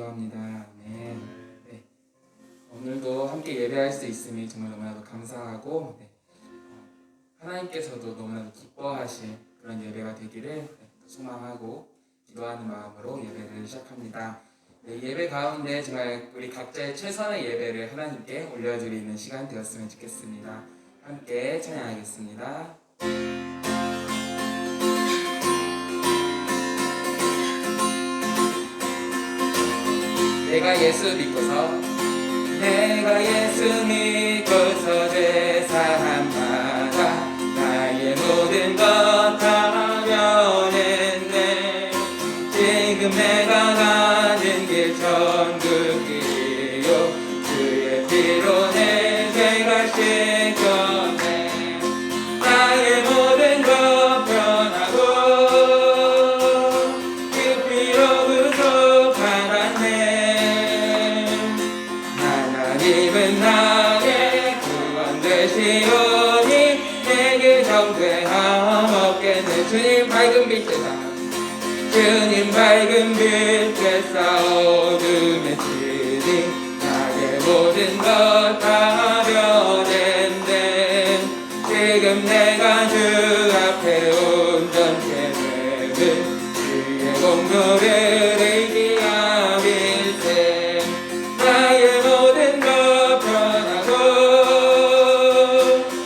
기도합니다. 아멘. 네. 오늘도 함께 예배할 수 있음이 정말 너무나도 감사하고 하나님께서도 너무나도 기뻐하신 그런 예배가 되기를 소망하고 기도하는 마음으로 예배를 시작합니다. 예배 가운데 정말 우리 각자의 최선의 예배를 하나님께 올려드리는 시간 되었으면 좋겠습니다. 함께 찬양하겠습니다. 내가 예수 믿고서 제사함 받아 나의 모든 것 다 면했네. 지금 내가 가는 길 천국이요 주의 피로 내 죄가 씻겼네. 나의 모든 것 변하고 그 피로 구속받았네. 하나님은 나의 구원 되시오니 내게 정죄함 없겠네. 주님 밝은 빛에서 어둠에 드린 나의 모든 것 다 변했네. 지금 내가 주 앞에 온전케 되는 주의 공로를 의지함일세. 나의 모든 것 변하고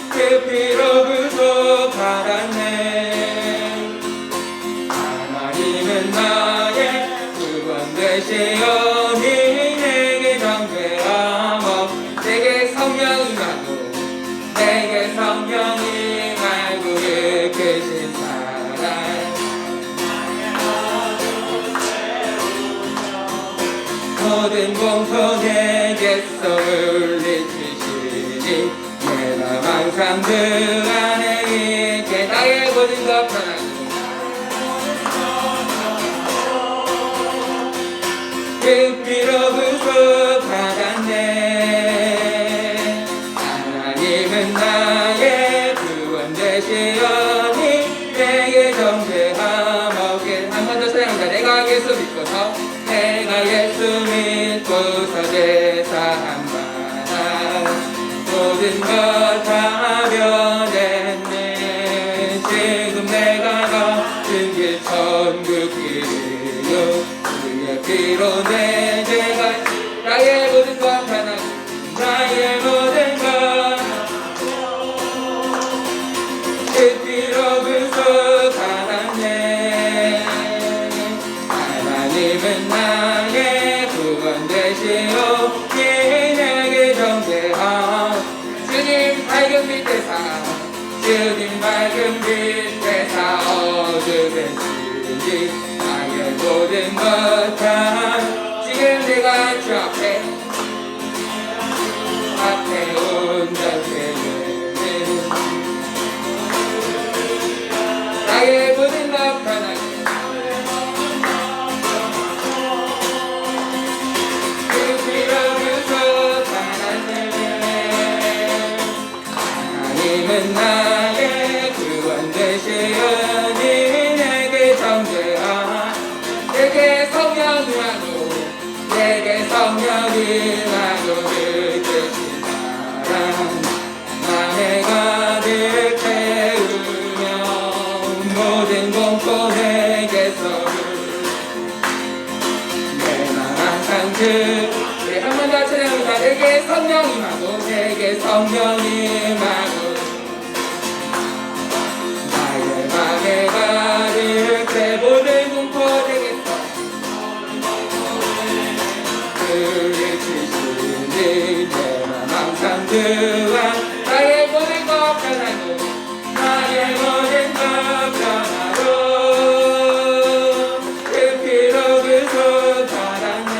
그 피로 구속받았네. 하나님은 나의 구원 되시오니 내게 정죄함 없. 내게 성령이 임하고 이끄신 사랑. 모든 공포 내게서 물리치시니 내 맘 항상 그 안에 있게. 나의 모든 것 변하고 그 피로 구속받았네. 하나님은 나의 구원 되시오니 내게 정죄함 없게. 한 번 더 찬양합니다. 내가 예수 믿고서 제사함 받아 모든 것 다 변했네. 지금 내가 가는 길 천국 길이요 주의 피로 내 죄가. 나의 모든 것 변하고 나의 모든 것 그 피로 구속받았네. 하나님은 나의 구원 되시오니 내게 정죄함. 주님 밝은 빛에서 어둠에 지니 나의 모든 것 다. 지금 내가 주 앞에 온전케 되는 나의 모든 것 변하고 그 피로 구속받았네. 하나님은 나의 구원 되시오니 내게 정죄함. 내게 성령이 임하고 이끄신 사랑. 맘에 가득 태우며 모든 공포 내게서 내 맘 항상 우리 한 번 더 찬양합니다. 내게 성령이 임하고 나의 맘에 가득 태 모든 공포 내게서 물리치시니 내 맘 항상 그 안. 나의 모든 것 변하고 나의 모든 것 변하고 그 피로 구속받았네.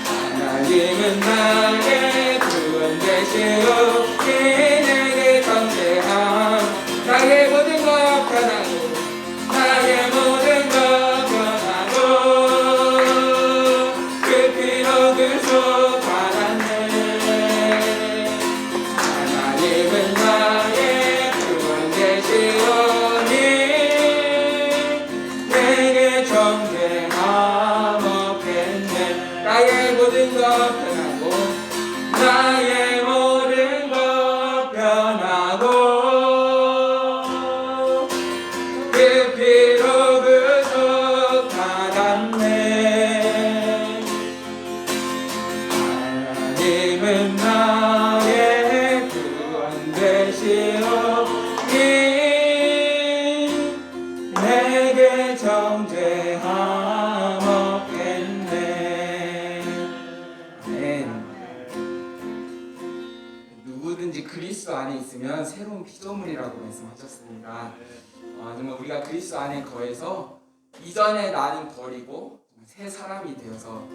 하나님은 나의 구원 되시오니 내게 정죄함. 나의 모든 것 변하고 나의 모든 것 변하고 그 피로 구속받았네. 하나님은 나의 구원 되시오니 내게 정죄함 변하고 그 피로 구속받았네. 하나님은 나의 구원 되시오니 내게 정죄함 없겠네. 아멘. 누구든지 그리스도 안에 있으면 새로운 피조물이라고 말씀하셨습니다. 정말 우리가 그리스도 안에 거해서 이전의 나는 버리고 새 사람이 되어서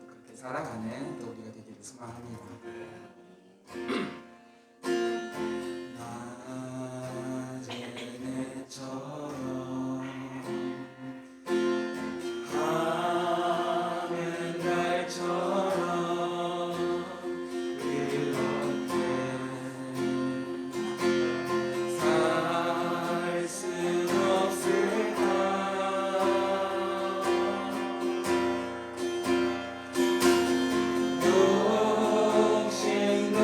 그렇게 살아가는 또 우리가 되기를 소망합니다. 나제네처럼 하면 날처럼 이렇게 살 수 없을까. 욕심도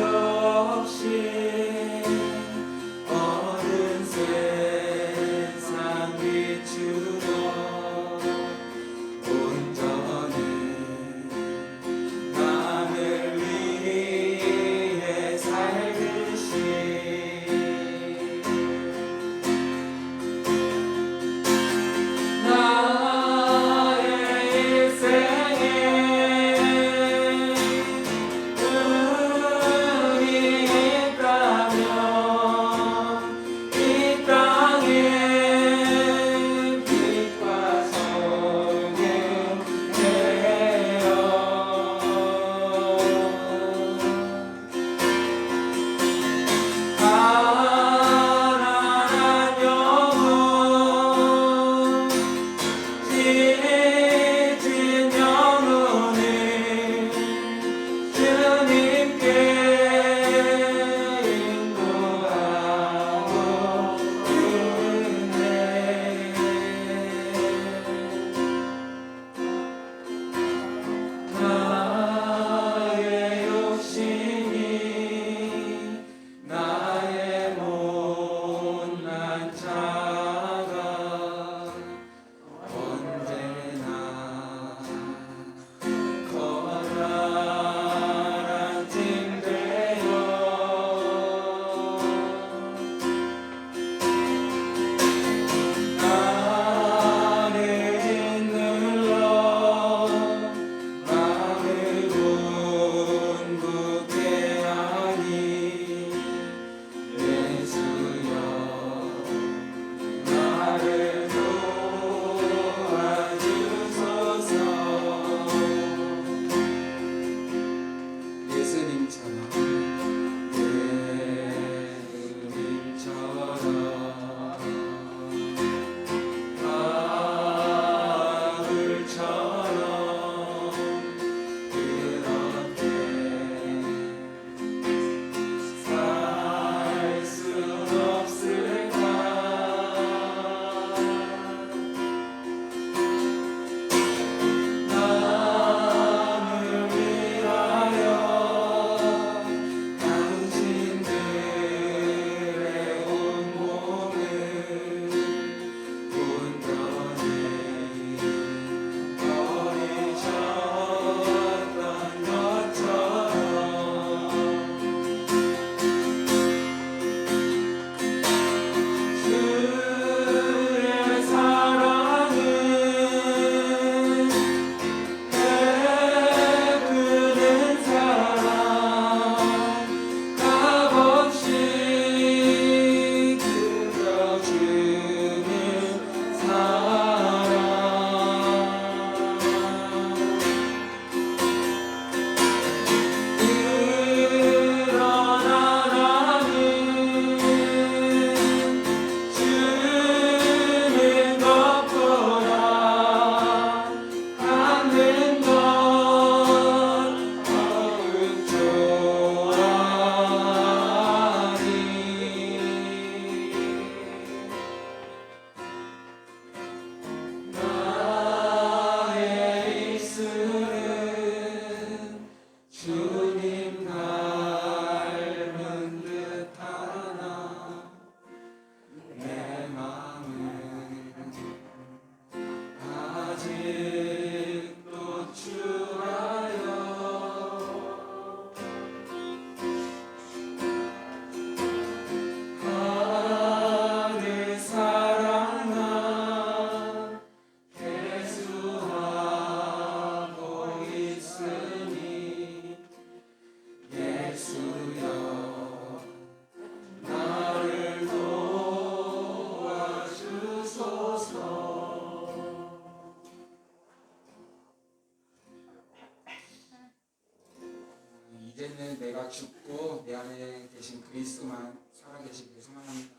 내가 죽고 내 안에 계신 그리스도만 살아계시길 소망합니다.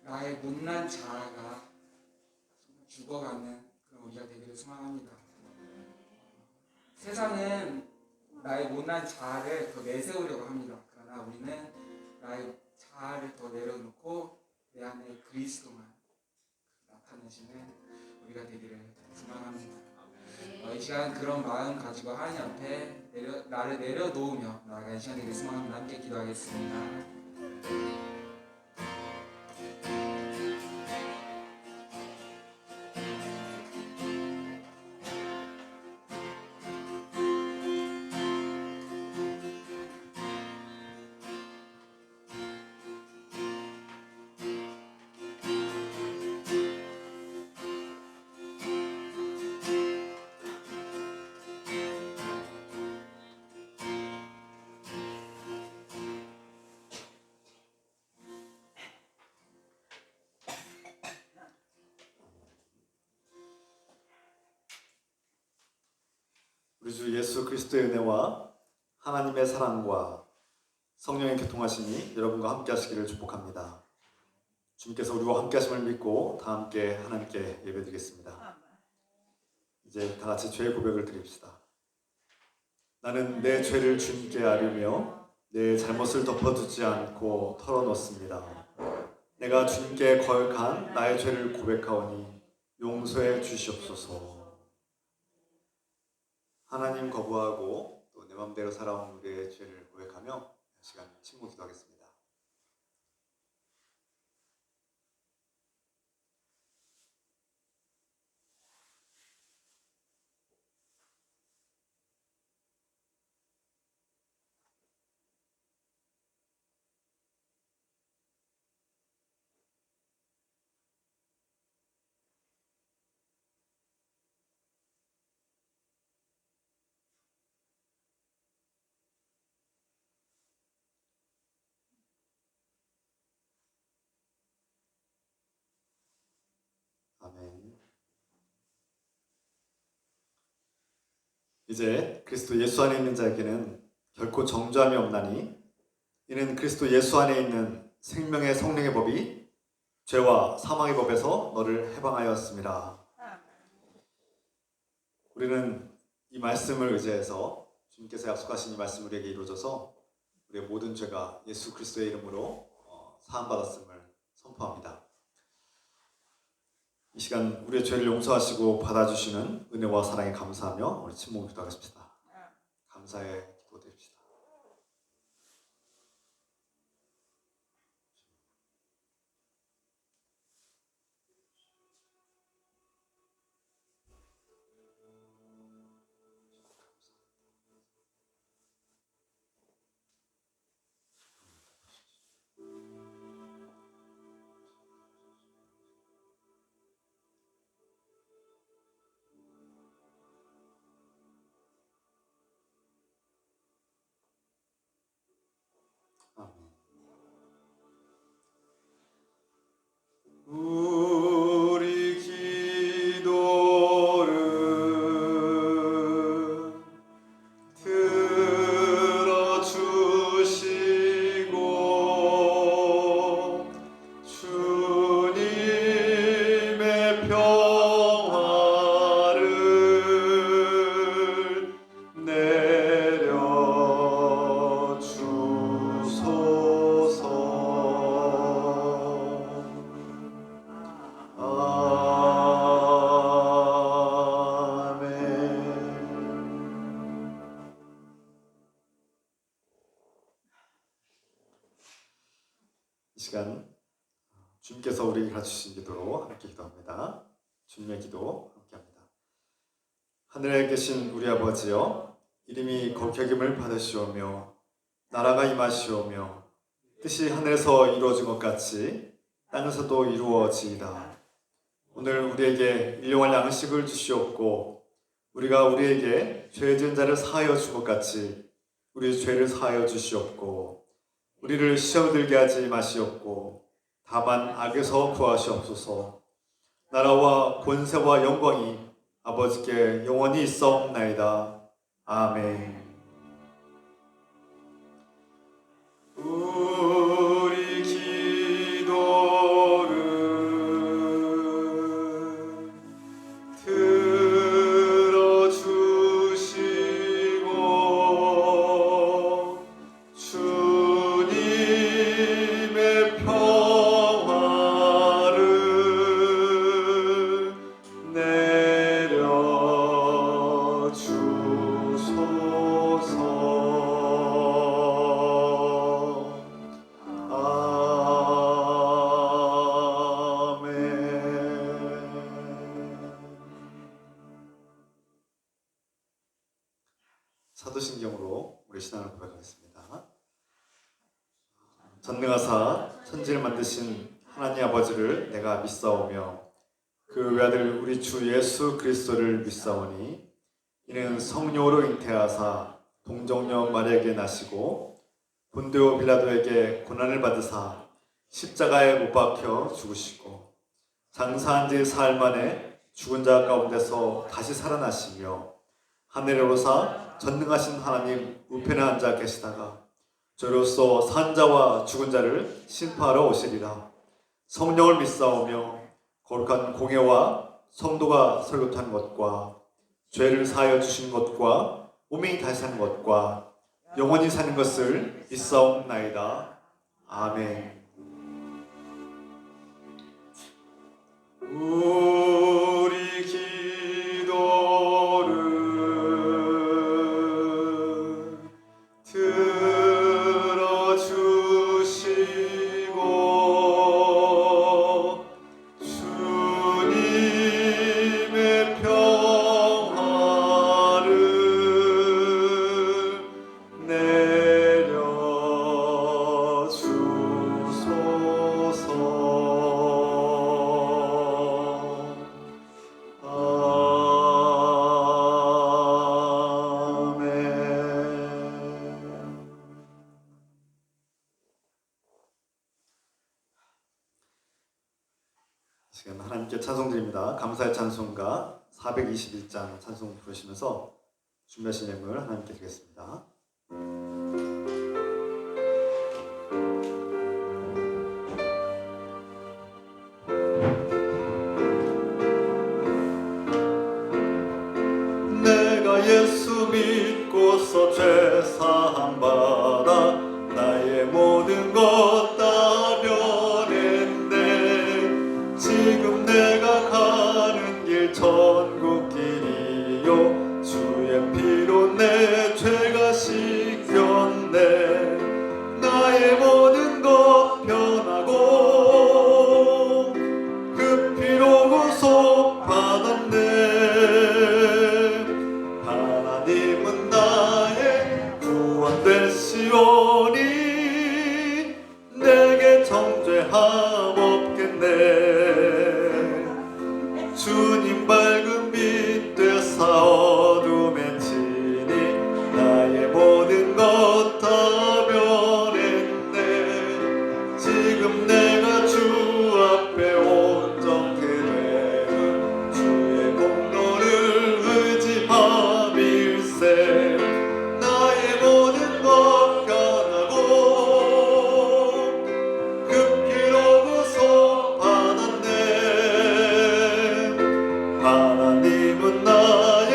나의 못난 자아가 죽어가는 그런 우리가 되기를 소망합니다. 세상은 나의 못난 자아를 더 내세우려고 합니다. 그러나 우리는 나의 자아를 더 내려놓고 내 안에 그리스도만 나타내시는 우리가 되기를 소망합니다. 이 시간 그런 마음 가지고 하나님 앞에 나를 내려놓으며 나아가는 시간 되기를 소망합니다. 함께 기도하겠습니다. 우리 주 예수 그리스도의 은혜와 하나님의 사랑과 성령의 교통하심이 여러분과 함께 하시기를 축복합니다. 주님께서 우리와 함께 하심을 믿고 다 함께 하나님께 예배드리겠습니다. 이제 다 같이 죄의 고백을 드립시다. 나는 내 죄를 주님께 아뢰며 내 잘못을 덮어두지 않고 털어놓습니다. 내가 주님께 거역한 나의 죄를 고백하오니 용서해 주시옵소서. 하나님 거부하고 또 내 맘대로 살아온 우리의 죄를 고백하며 시간 침묵 기도하겠습니다. 아멘. 이제 그리스도 예수 안에 있는 자에게는 결코 정죄함이 없나니 이는 그리스도 예수 안에 있는 생명의 성령의 법이 죄와 사망의 법에서 너를 해방하였습니다. 우리는 이 말씀을 의지해서 주님께서 약속하신 이 말씀이 우리에게 이루어져서 우리의 모든 죄가 예수 그리스도의 이름으로 사함받았음을 선포합니다. 이 시간 우리의 죄를 용서하시고 받아주시는 은혜와 사랑에 감사하며 우리 침묵을 기도하겠습니다. 감사의 기도 드립시다. 우리 기도를 들어주시고 주님의 평화를 내려주소서. 이 시간 주님께서 우리에게 가르치신 기도로 함께 기도합니다. 주님의 기도 함께합니다. 하늘에 계신 우리 아버지여, 이름이 거룩히 여김을 받으시오며 나라가 임하시오며 뜻이 하늘에서 이루어진 것 같이 땅에서도 이루어지이다. 오늘 우리에게 일용할 양식을 주시옵고 우리가 우리에게 죄 지은 자를 사하여 준 것 같이 우리 죄를 사하여 주시옵고 우리를 시험 들게 하지 마시옵고 다만 악에서 구하시옵소서. 나라와 권세와 영광이 아버지께 영원히 있사옵나이다. 아멘. 전능하사 천지를 만드신 하나님 아버지를 내가 믿사오며 그 외아들 우리 주 예수 그리스도를 믿사오니 이는 성령으로 잉태하사 동정녀 마리아에게 나시고 본디오 빌라도에게 고난을 받으사 십자가에 못 박혀 죽으시고 장사한 지 사흘 만에 죽은 자 가운데서 다시 살아나시며 하늘에 오르사 전능하신 하나님 우편에 앉아 계시다가 저로서 산 자와 죽은 자를 심판하러 오시리라. 성령을 믿사오며 거룩한 공예와 성도가 설교한 것과 죄를 사하여 주신 것과 몸이 다시 사는 것과 영원히 사는 것을 믿사옵나이다. 아멘. 우리 기도를 들어주시고 주님의 평화를 내려주소서. 아멘. 지금 하나님께 찬송드립니다. 감사의 찬송가 421장 찬송 부르시면서 준비하신 예물 하나님께 드리겠습니다. 내가 예수 믿고서 죄사함 받아 나의 모든 것 다 변했네. 지금 내가 가는 길 천국 길이요 주의 피로 내 죄가 씻겼네. 나의 모든 것 변하고 그 피로 구속 받았네. 하나님은 나의 구원 되시오니 내게 정죄함 없겠네. 주님 밝은 빛 되사 어둠에 치니 나의 모든 것 다 변했네. 지금 내가 주 앞에 온전케 되는 주의 공로를 의지함일세. 나의 모든 것 변하고 그 피로 구속 받았네. 하나님은 나의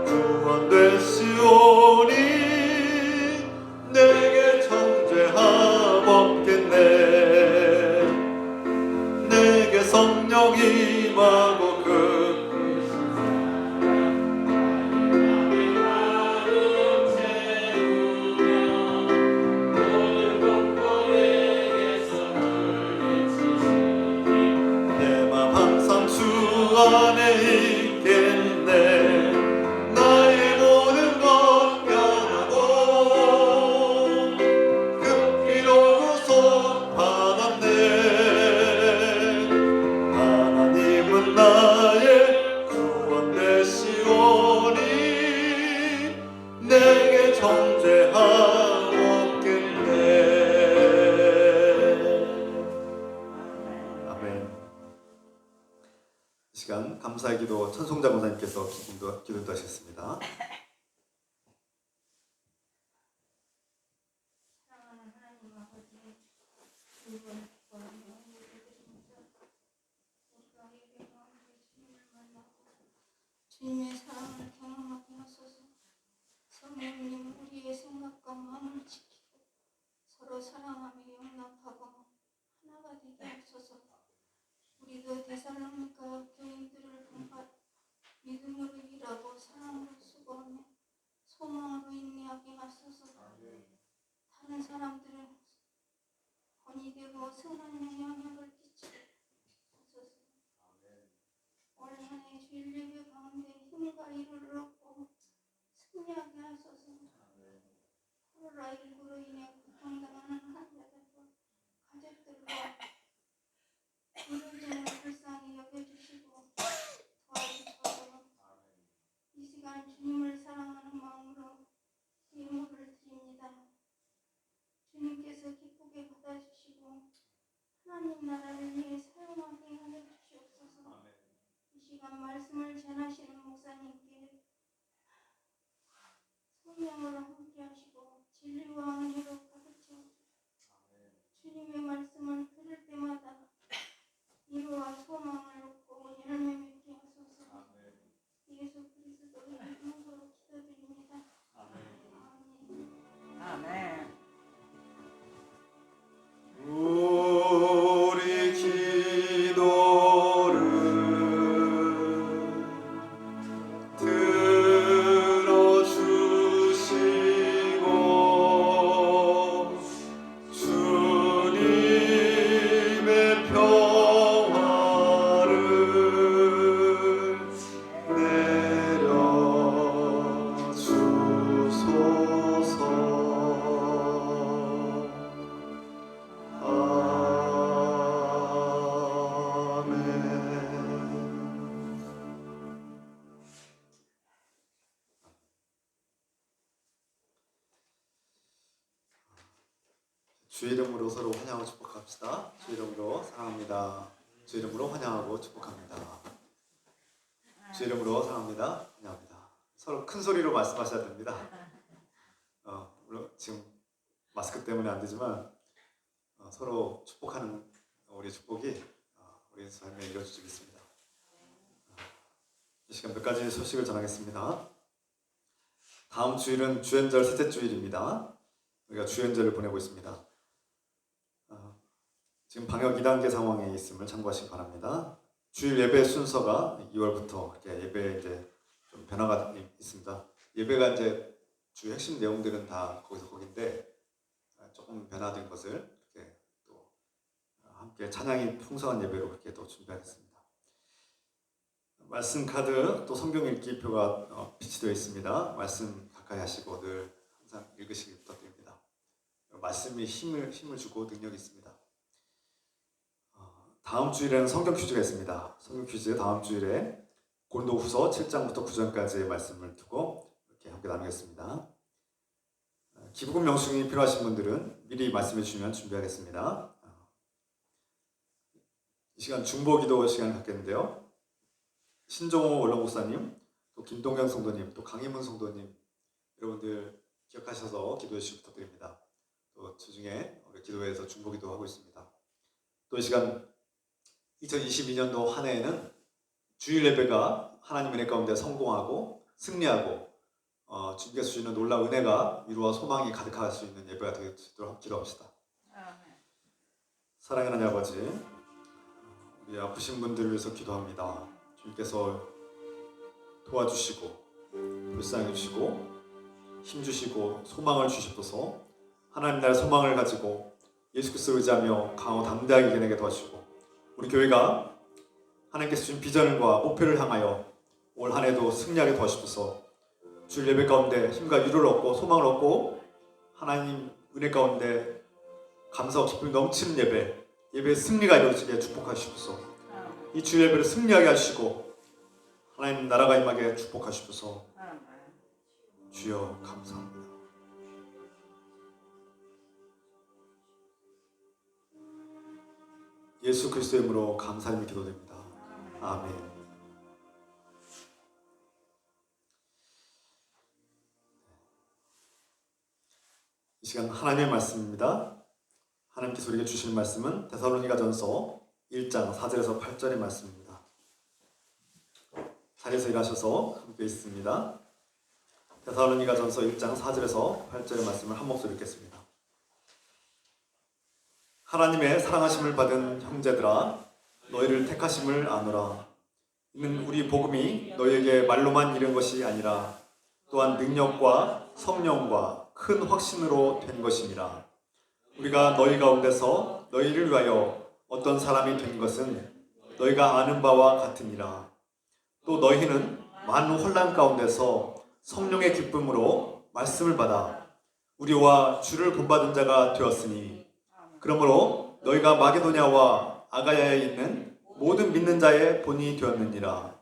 구원 되시오니 내게 정죄함 없겠네. 내게 성령 임하고 그 내 맘 항상 주 안에 있겠네. 나의 모든 것 변하고 그 피로 구속 받았네. 하나님은 나의 구원 되시오니 내게 정죄함 없겠네. 아멘. 이 시간 감사의 기도 천송자 목사님께서 기도 하셨습니다. 사랑하는 하나님 아버지, 이번 기도하며 예배드립니다. 우리가 예배 가운데 주님을 만나고 주님의 사랑을 경험하게 하소서. 성령님, 우리의 생각과 마음을 지키고 서로 사랑하며 용납하고 하나가 되게 하소서. 우리도 데살로니가 교인들을 본받 믿음으로 일하고 사랑으로 수고하며 소망으로 인내하게 하소서. 다른 사람들은 본이 되고 선한 영향력을 끼치게 하소서. 올 한 해 주일 예배 가운데 힘과 이루를 얻고 승리하게 하소서. 코로나19로 인해 고통당하는 환자들과 하나님 나라를 위해 사용하게 하여 주시옵소서. 이 시간 말씀을 전하시는 목사님께 성령으로 함께 하시고 진리와 은혜로 가득 채워주시옵소서. 주님의 말씀을 들을 때마다 위로와 소망을 얻고 열매 맺게 하소서. 예수 그리스도의 이름으로 기도드립니다. 아멘. 아멘. 우리 기도를 들어주시고 주님의 평화를 내려주소서. 주 이름으로 서로 환영하고 축복합시다. 주 이름으로 사랑합니다. 주 이름으로 환영하고 축복합니다. 주 이름으로 사랑합니다. 환영합니다. 서로 큰 소리로 말씀하셔야 됩니다. 물론 지금 마스크 때문에 안 되지만 서로 축복하는 우리 축복이 우리 삶에 이루어지겠습니다. 이 시간 몇 가지 소식을 전하겠습니다. 다음 주일은 주연절 셋째 주일입니다. 우리가 주연절을 보내고 있습니다. 지금 방역 2단계 상황에 있음을 참고하시기 바랍니다. 주일 예배 순서가 2월부터 이렇게 예배 이제 좀 변화가 있습니다. 예배가 이제 주 핵심 내용들은 다 거기서 거긴데 조금 변화된 것을 이렇게 또 함께 찬양이 풍성한 예배로 그렇게 또 준비하겠습니다. 말씀 카드 또 성경 읽기표가 비치되어 있습니다. 말씀 가까이 하시고 늘 항상 읽으시기 부탁드립니다. 말씀이 힘을 주고 능력이 있습니다. 다음 주일에는 성경 퀴즈가 있습니다. 성경 퀴즈 다음 주일에 고린도후서 7장부터 9장까지의 말씀을 두고 이렇게 함께 나누겠습니다. 기부금 영수증이 필요하신 분들은 미리 말씀해 주시면 준비하겠습니다. 이 시간 중보기도 시간을 갖겠는데요. 신종호 원로목사님, 또 김동경 성도님, 또 강희문 성도님 여러분들 기억하셔서 기도해 주시기 부탁드립니다. 또 주중에 우리 기도회에서 중보기도 하고 있습니다. 또 이 시간 2022년도 한 해에는 주일 예배가 하나님 은혜 가운데 성공하고 승리하고 주님께서 주시는 놀라운 은혜가 위로와 소망이 가득할 수 있는 예배가 되도록 기도합시다. 사랑하는 하나님 아버지, 우리 아프신 분들을 위해서 기도합니다. 주님께서 도와주시고 불쌍해 주시고 힘 주시고 소망을 주시옵소서. 하나님 나라의 소망을 가지고 예수 그리스도를 의지하며 강하고 담대하게 이겨내게 도와주시고 우리 교회가 하나님께서 주신 비전과 목표를 향하여 올 한 해도 승리하게 도와주셔서 주일 예배 가운데 힘과 위로를 얻고 소망을 얻고 하나님 은혜 가운데 감사와 기쁨이 넘치는 예배의 승리가 이루어지게 축복하시옵소서. 이 주일 예배를 승리하게 하시고 하나님 나라가 임하게 축복하시옵소서. 주여 감사합니다. 예수 그리스도의 이름으로 감사하며 기도드립니다. 아멘. 이 시간 하나님의 말씀입니다. 하나님께서 우리에게 주실 말씀은 데살로니가전서 1장 4절에서 8절의 말씀입니다. 자리에서 일하셔서 함께 있습니다. 데살로니가전서 1장 4절에서 8절의 말씀을 한 목소리 읽겠습니다. 하나님의 사랑하심을 받은 형제들아, 너희를 택하심을 아노라. 이는 우리 복음이 너희에게 말로만 이른 것이 아니라 또한 능력과 성령과 큰 확신으로 된 것이니라. 우리가 너희 가운데서 너희를 위하여 어떤 사람이 된 것은 너희가 아는 바와 같으니라. 또 너희는 많은 혼란 가운데서 성령의 기쁨으로 말씀을 받아 우리와 주를 본받은 자가 되었으니, 그러므로 너희가 마게도냐와 아가야에 있는 모든 믿는 자의 본이 되었느니라.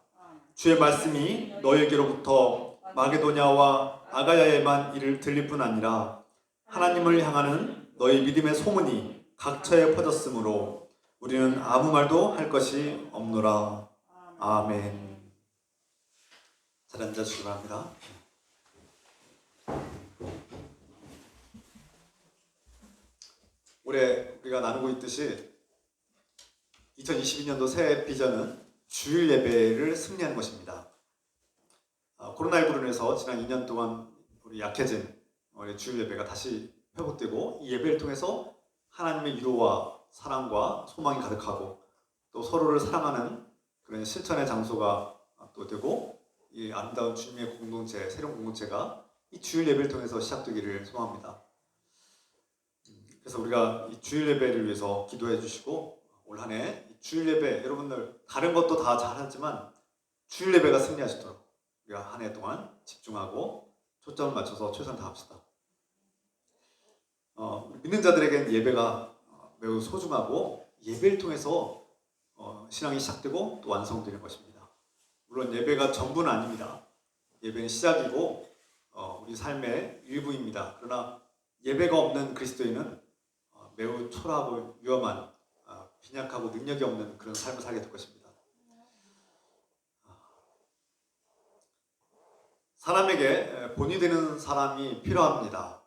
주의 말씀이 너희에게로부터 마게도냐와 아가야에만 이를 들릴 뿐 아니라 하나님을 향하는 너희 믿음의 소문이 각처에 퍼졌으므로 우리는 아무 말도 할 것이 없노라. 아멘. 잘 앉아주시기 바랍니다. 올해 우리가 나누고 있듯이 2022년도 새해 비전은 주일 예배를 승리하는 것입니다. 코로나19로 인해서 지난 2년 동안 우리 약해진 우리 주일 예배가 다시 회복되고 이 예배를 통해서 하나님의 위로와 사랑과 소망이 가득하고 또 서로를 사랑하는 그런 실천의 장소가 또 되고 이 아름다운 주님의 공동체, 새로운 공동체가 이 주일 예배를 통해서 시작되기를 소망합니다. 그래서 우리가 이 주일 예배를 위해서 기도해 주시고 올 한 해 주일 예배 여러분들 다른 것도 다 잘하지만 주일 예배가 승리하시도록 우리가 한 해 동안 집중하고 초점을 맞춰서 최선을 다합시다. 믿는 자들에게는 예배가 매우 소중하고 예배를 통해서 신앙이 시작되고 또 완성되는 것입니다. 물론 예배가 전부는 아닙니다. 예배는 시작이고 우리 삶의 일부입니다. 그러나 예배가 없는 그리스도인은 매우 초라하고 위험한 빈약하고 능력이 없는 그런 삶을 살게 될 것입니다. 사람에게 본이 되는 사람이 필요합니다.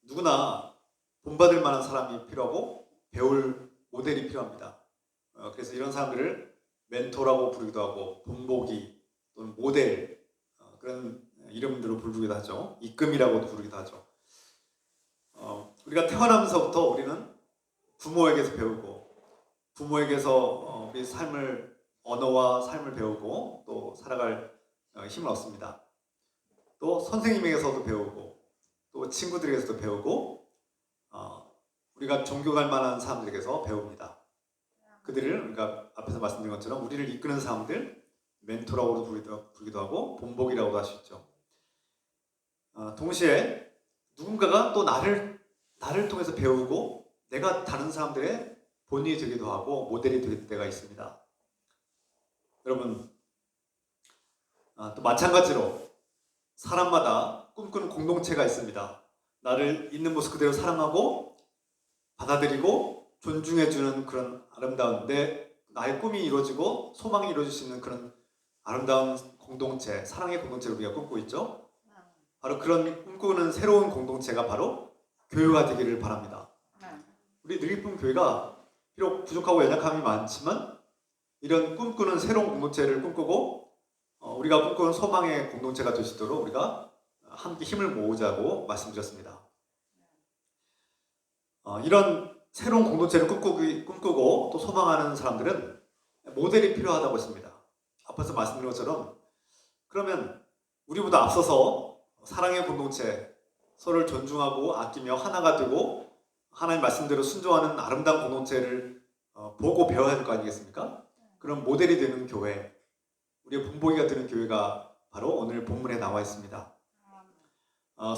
누구나 본받을 만한 사람이 필요하고 배울 모델이 필요합니다. 그래서 이런 사람들을 멘토라고 부르기도 하고 본보기 또는 모델 그런 이름들로 부르기도 하죠. 이끔이라고도 부르기도 하죠. 우리가 태어나면서부터 우리는 부모에게서 배우고 부모에게서 우리 삶을 언어와 삶을 배우고 또 살아갈 힘을 얻습니다. 또 선생님에게서도 배우고 또 친구들에게서도 배우고 우리가 존경할 만한 사람들에게서 배웁니다. 그들을 우리가 앞에서 말씀드린 것처럼 우리를 이끄는 사람들 멘토라고도 부르기도 하고 본보기라고도 할 수 있죠. 동시에 누군가가 또 나를 통해서 배우고 내가 다른 사람들의 본이 되기도 하고 모델이 될 때가 있습니다. 여러분 또 마찬가지로 사람마다 꿈꾸는 공동체가 있습니다. 나를 있는 모습 그대로 사랑하고 받아들이고 존중해주는 그런 아름다운 나의 꿈이 이루어지고 소망이 이루어질 수 있는 그런 아름다운 공동체, 사랑의 공동체를 우리가 꿈꾸고 있죠. 바로 그런 꿈꾸는 새로운 공동체가 바로 교회가 되기를 바랍니다. 우리 늘기쁨 교회가 비록 부족하고 연약함이 많지만 이런 꿈꾸는 새로운 공동체를 꿈꾸고 우리가 꿈꾸는 소망의 공동체가 될 수 있도록 우리가 함께 힘을 모으자고 말씀드렸습니다. 이런 새로운 공동체를 꿈꾸고 또 소망하는 사람들은 모델이 필요하다고 했습니다. 앞에서 말씀드린 것처럼 그러면 우리보다 앞서서 사랑의 공동체, 서로를 존중하고 아끼며 하나가 되고 하나님 말씀대로 순종하는 아름다운 공동체를 보고 배워야 할 거 아니겠습니까? 그런 모델이 되는 교회, 우리의 본보기가 되는 교회가 바로 오늘 본문에 나와 있습니다.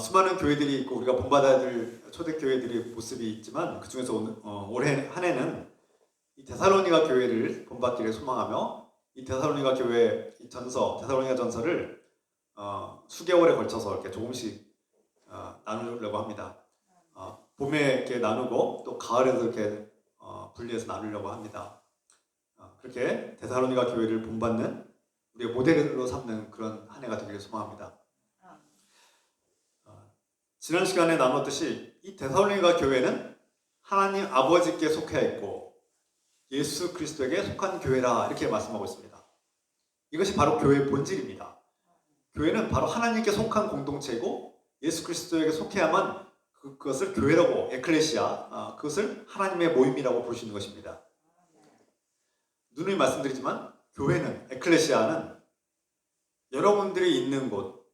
수많은 교회들이 있고 우리가 본받아야 될 초대교회들의 모습이 있지만 그 중에서 올해 한 해는 이 데살로니가 교회를 본받기를 소망하며 이 데살로니가 교회 이 데살로니가 전서를 수개월에 걸쳐서 이렇게 조금씩 나누려고 합니다. 봄에 이렇게 나누고 또 가을에도 이렇게 분리해서 나누려고 합니다. 그렇게 데살로니가 교회를 본받는 우리의 모델로 삼는 그런 한 해가 되기를 소망합니다. 지난 시간에 나눴듯이 이 데살로니가 교회는 하나님 아버지께 속해 있고 예수 그리스도에게 속한 교회라 이렇게 말씀하고 있습니다. 이것이 바로 교회의 본질입니다. 교회는 바로 하나님께 속한 공동체이고 예수 그리스도에게 속해야만 그것을 교회라고 에클레시아 그것을 하나님의 모임이라고 볼 수 있는 것입니다. 누누이 말씀드리지만 교회는 에클레시아는 여러분들이 있는 곳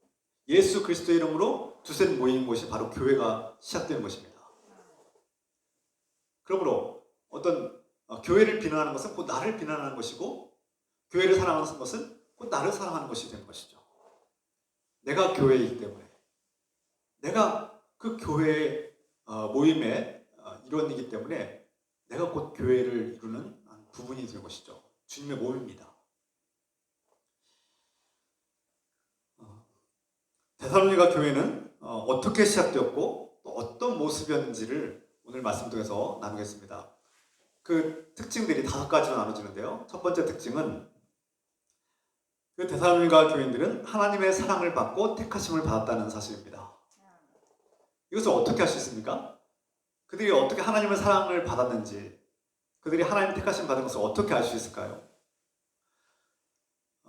예수 그리스도 이름으로 두세 모이는 곳이 바로 교회가 시작되는 것입니다. 그러므로 어떤 교회를 비난하는 것은 곧 나를 비난하는 것이고 교회를 사랑하는 것은 곧 나를 사랑하는 것이 되는 것이죠. 내가 교회이기 때문에 내가 그 교회의 모임의 일원이기 때문에 내가 곧 교회를 이루는 부분이 되는 것이죠. 주님의 모임입니다. 데살로니가 교회는 어떻게 시작되었고 또 어떤 모습이었는지를 오늘 말씀 통해서 나누겠습니다. 그 특징들이 5가지로 나눠지는데요. 첫 번째 특징은 그 데살로니가 교인들은 하나님의 사랑을 받고 택하심을 받았다는 사실입니다. 이것을 어떻게 할 수 있습니까? 그들이 어떻게 하나님의 사랑을 받았는지, 그들이 하나님의 택하심 받은 것을 어떻게 알 수 있을까요?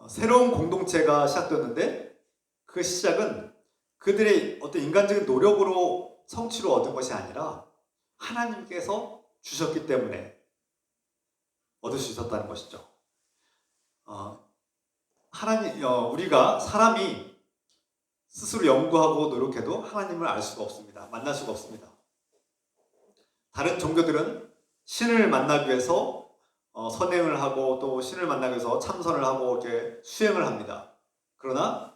새로운 공동체가 시작되었는데 그 시작은 그들의 어떤 인간적인 노력으로 성취로 얻은 것이 아니라 하나님께서 주셨기 때문에 얻을 수 있었다는 것이죠. 우리가 사람이 스스로 연구하고 노력해도 하나님을 알 수가 없습니다. 만날 수가 없습니다. 다른 종교들은 신을 만나기 위해서 선행을 하고 또 신을 만나기 위해서 참선을 하고 이렇게 수행을 합니다. 그러나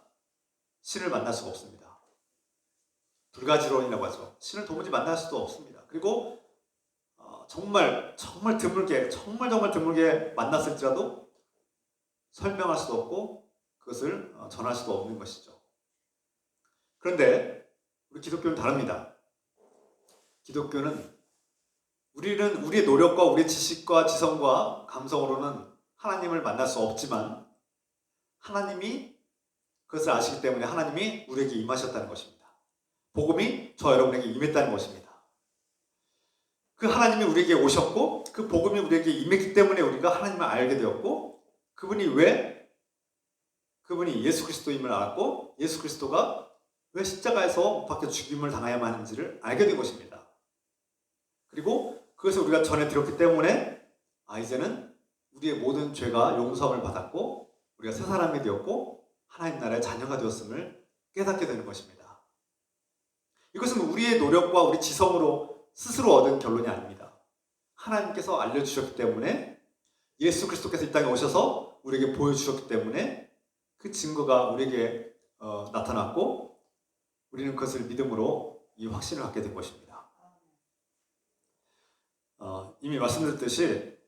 신을 만날 수가 없습니다. 불가지론이라고 하죠. 신을 도무지 만날 수도 없습니다. 그리고 정말 드물게 만났을지라도 설명할 수도 없고 그것을 전할 수도 없는 것이죠. 그런데 우리 기독교는 다릅니다. 기독교는 우리는 우리의 노력과 우리의 지식과 지성과 감성으로는 하나님을 만날 수 없지만 하나님이 그것을 아시기 때문에 하나님이 우리에게 임하셨다는 것입니다. 복음이 저 여러분에게 임했다는 것입니다. 그 하나님이 우리에게 오셨고 그 복음이 우리에게 임했기 때문에 우리가 하나님을 알게 되었고 그분이 예수 그리스도임을 알았고 예수 그리스도가 왜 십자가에서 못 박혀 죽임을 당해야만 하는지를 알게 된 것입니다. 그리고 그것을 우리가 전해 들었기 때문에 이제는 우리의 모든 죄가 용서함을 받았고 우리가 새 사람이 되었고 하나님 나라의 자녀가 되었음을 깨닫게 되는 것입니다. 이것은 우리의 노력과 우리 지성으로 스스로 얻은 결론이 아닙니다. 하나님께서 알려주셨기 때문에 예수 그리스도께서 이 땅에 오셔서 우리에게 보여주셨기 때문에 그 증거가 우리에게 나타났고 우리는 그것을 믿음으로 이 확신을 갖게 된 것입니다. 이미 말씀드렸듯이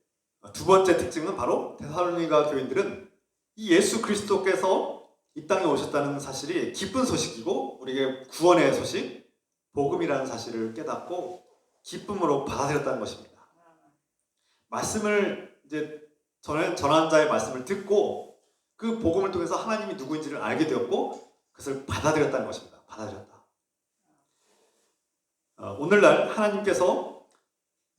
두 번째 특징은 바로 데살로니가 교인들은 이 예수 그리스도께서 이 땅에 오셨다는 사실이 기쁜 소식이고 우리에게 구원의 소식, 복음이라는 사실을 깨닫고 기쁨으로 받아들였다는 것입니다. 말씀을 이제 전한 자의 말씀을 듣고 그 복음을 통해서 하나님이 누구인지를 알게 되었고 그것을 받아들였다는 것입니다. 받아들였다. 오늘날 하나님께서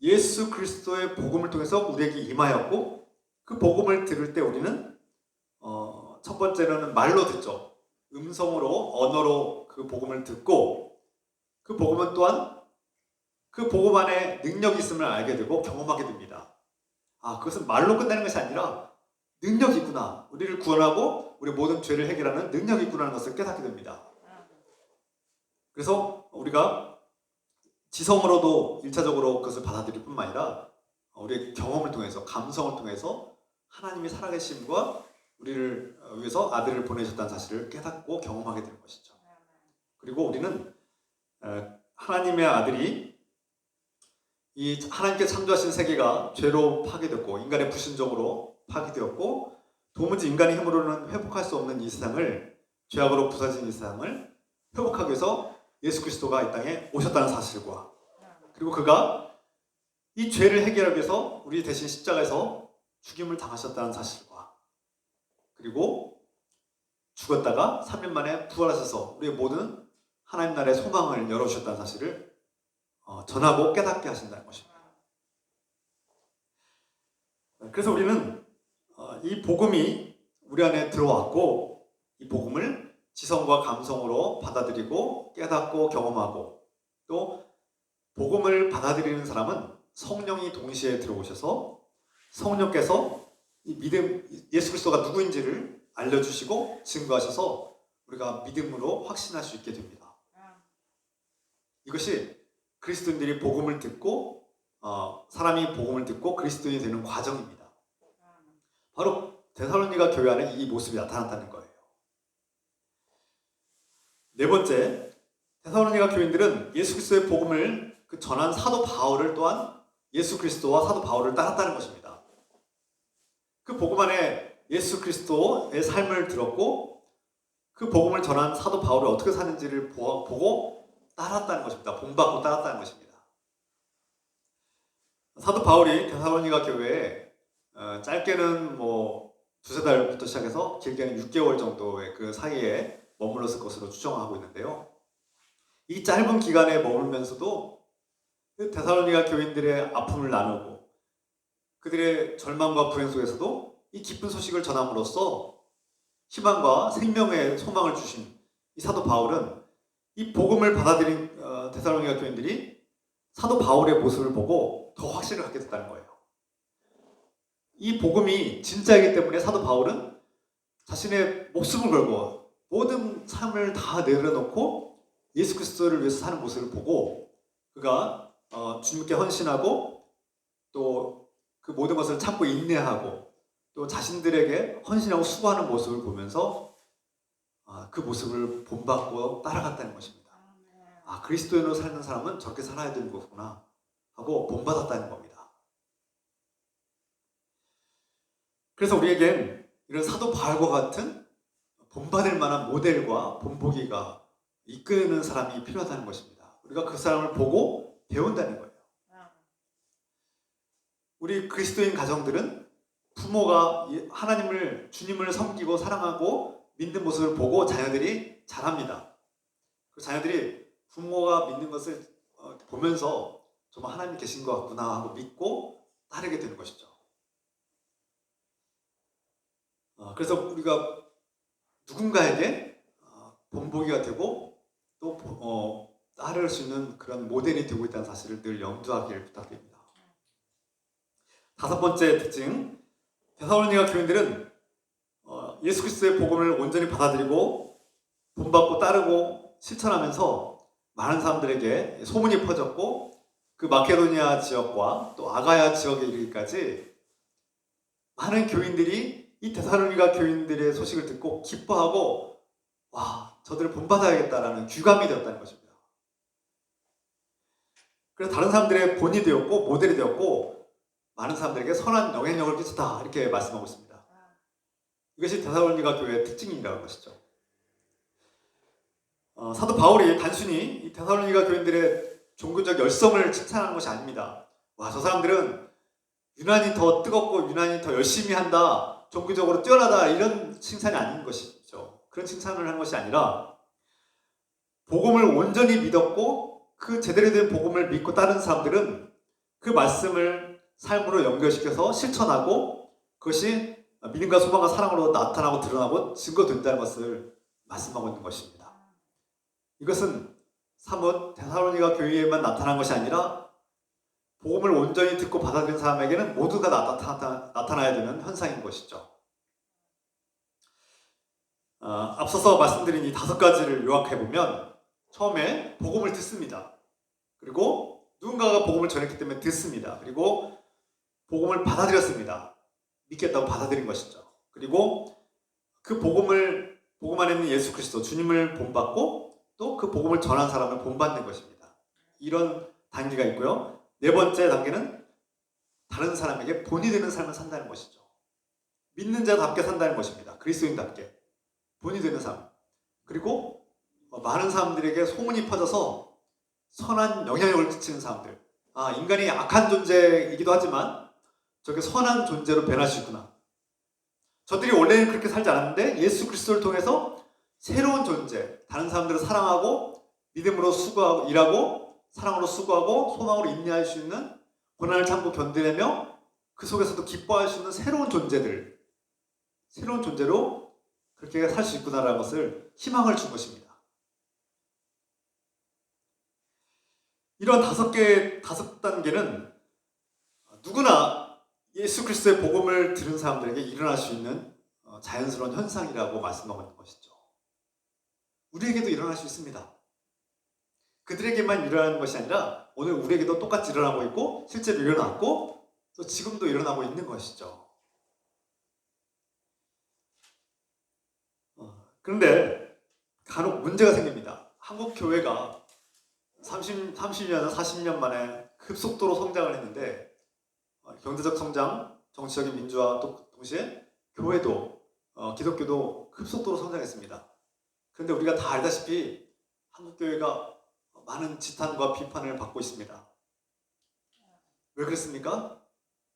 예수 그리스도의 복음을 통해서 우리에게 임하였고 그 복음을 들을 때 우리는 첫 번째로는 말로 듣죠. 음성으로 언어로 그 복음을 듣고 그 복음은 또한 그 복음 안에 능력이 있음을 알게 되고 경험하게 됩니다. 그것은 말로 끝나는 것이 아니라 능력이 있구나. 우리를 구원하고 우리 모든 죄를 해결하는 능력이 있구나라는 것을 깨닫게 됩니다. 그래서 우리가 지성으로도 1차적으로 그것을 받아들일 뿐만 아니라 우리의 경험을 통해서 감성을 통해서 하나님의 살아계심과 우리를 위해서 아들을 보내셨다는 사실을 깨닫고 경험하게 되는 것이죠. 그리고 우리는 하나님의 아들이 이 하나님께 창조하신 세계가 죄로 파괴되었고 인간의 불신적으로 파괴되었고 도무지 인간의 힘으로는 회복할 수 없는 이 세상을 죄악으로 부서진 이 세상을 회복하기 위해서 예수 그리스도가 이 땅에 오셨다는 사실과 그리고 그가 이 죄를 해결하기 위해서 우리 대신 십자가에서 죽임을 당하셨다는 사실과 그리고 죽었다가 3일 만에 부활하셔서 우리의 모든 하나님 나라의 소망을 열어주셨다는 사실을 전하고 깨닫게 하신다는 것입니다. 그래서 우리는 이 복음이 우리 안에 들어왔고 이 복음을 지성과 감성으로 받아들이고 깨닫고 경험하고 또 복음을 받아들이는 사람은 성령이 동시에 들어오셔서 성령께서 이 믿음 예수 그리스도가 누구인지를 알려주시고 증거하셔서 우리가 믿음으로 확신할 수 있게 됩니다. 이것이 그리스도인들이 복음을 듣고 사람이 복음을 듣고 그리스도인이 되는 과정입니다. 바로 데살로니가 교회 안에 이 모습이 나타났다는 거예요. 네 번째, 데살로니가 교인들은 예수 그리스도의 복음을 그 전한 사도 바울을 또한 예수 그리스도와 사도 바울을 따랐다는 것입니다. 그 복음 안에 예수 그리스도의 삶을 들었고 그 복음을 전한 사도 바울이 어떻게 사는지를 보고 따랐다는 것입니다. 본받고 따랐다는 것입니다. 사도 바울이 데살로니가 교회에 짧게는 뭐 두세 달부터 시작해서 길게는 6개월 정도의 그 사이에 머물렀을 것으로 추정하고 있는데요. 이 짧은 기간에 머물면서도 그 데살로니가 교인들의 아픔을 나누고 그들의 절망과 불행 속에서도 이 기쁜 소식을 전함으로써 희망과 생명의 소망을 주신 이 사도 바울은 이 복음을 받아들인 데살로니가 교인들이 사도 바울의 모습을 보고 더 확신을 갖게 됐다는 거예요. 이 복음이 진짜이기 때문에 사도 바울은 자신의 목숨을 걸고 모든 삶을 다 내려놓고 예수 그리스도를 위해서 사는 모습을 보고 그가 주님께 헌신하고 또 그 모든 것을 참고 인내하고 또 자신들에게 헌신하고 수고하는 모습을 보면서 그 모습을 본받고 따라갔다는 것입니다. 그리스도인으로 사는 사람은 저렇게 살아야 되는 거구나 하고 본받았다는 겁니다. 그래서 우리에겐 이런 사도 바울과 같은 본받을 만한 모델과 본보기가 이끄는 사람이 필요하다는 것입니다. 우리가 그 사람을 보고 배운다는 거예요. 우리 그리스도인 가정들은 부모가 하나님을, 주님을 섬기고 사랑하고 믿는 모습을 보고 자녀들이 자랍니다. 그 자녀들이 부모가 믿는 것을 보면서 정말 하나님 계신 것 같구나 하고 믿고 따르게 되는 것이죠. 그래서 우리가 누군가에게 본보기가 되고 또 따를 수 있는 그런 모델이 되고 있다는 사실을 늘 염두하기를 부탁드립니다. 다섯 번째 특징, 데살로니가 교인들은 예수 그리스도의 복음을 온전히 받아들이고 본받고 따르고 실천하면서 많은 사람들에게 소문이 퍼졌고 그 마케도니아 지역과 또 아가야 지역에 이르기까지 많은 교인들이 이 데살로니가 교인들의 소식을 듣고 기뻐하고 와, 저들을 본받아야겠다라는 규감이 되었다는 것입니다. 그래서 다른 사람들의 본이 되었고 모델이 되었고 많은 사람들에게 선한 영향력을 끼쳤다 이렇게 말씀하고 있습니다. 이것이 데살로니가 교회의 특징이라는 것이죠. 사도 바울이 단순히 이 데살로니가 교인들의 종교적 열성을 칭찬하는 것이 아닙니다. 와, 저 사람들은 유난히 더 뜨겁고 유난히 더 열심히 한다, 종교적으로 뛰어나다 이런 칭찬이 아닌 것이죠. 그런 칭찬을 하는 것이 아니라 복음을 온전히 믿었고 그 제대로 된 복음을 믿고 따른 사람들은 그 말씀을 삶으로 연결시켜서 실천하고 그것이 믿음과 소망과 사랑으로 나타나고 드러나고 증거된다는 것을 말씀하고 있는 것입니다. 이것은 사뭇 데살로니가 교회에만 나타난 것이 아니라 복음을 온전히 듣고 받아들인 사람에게는 모두가 나타나야 되는 현상인 것이죠. 앞서서 말씀드린 이 다섯 가지를 요약해보면 처음에 복음을 듣습니다. 그리고 누군가가 복음을 전했기 때문에 듣습니다. 그리고 복음을 받아들였습니다. 믿겠다고 받아들인 것이죠. 그리고 그 복음 안에 있는 예수 그리스도 주님을 본받고 또 그 복음을 전한 사람을 본받는 것입니다. 이런 단계가 있고요. 네 번째 단계는 다른 사람에게 본이 되는 삶을 산다는 것이죠. 믿는 자답게 산다는 것입니다. 그리스도인답게 본이 되는 삶. 그리고 많은 사람들에게 소문이 퍼져서 선한 영향력을 끼치는 사람들. 인간이 악한 존재이기도 하지만 저게 선한 존재로 변할 수 있구나. 저들이 원래는 그렇게 살지 않았는데 예수 그리스도를 통해서 새로운 존재, 다른 사람들을 사랑하고 믿음으로 수고하고 일하고 사랑으로 수고하고 소망으로 인내할 수 있는 고난을 참고 견디내며 그 속에서도 기뻐할 수 있는 새로운 존재들, 새로운 존재로 그렇게 살 수 있구나라는 것을 희망을 준 것입니다. 이런 다섯 단계는 누구나 예수 그리스도의 복음을 들은 사람들에게 일어날 수 있는 자연스러운 현상이라고 말씀하고 있는 것이죠. 우리에게도 일어날 수 있습니다. 그들에게만 일어나는 것이 아니라 오늘 우리에게도 똑같이 일어나고 있고 실제로 일어났고 또 지금도 일어나고 있는 것이죠. 그런데 간혹 문제가 생깁니다. 한국 교회가 30년, 40년 만에 급속도로 성장을 했는데 경제적 성장, 정치적인 민주화 또 동시에 교회도 기독교도 급속도로 성장했습니다. 그런데 우리가 다 알다시피 한국 교회가 많은 지탄과 비판을 받고 있습니다. 왜 그랬습니까?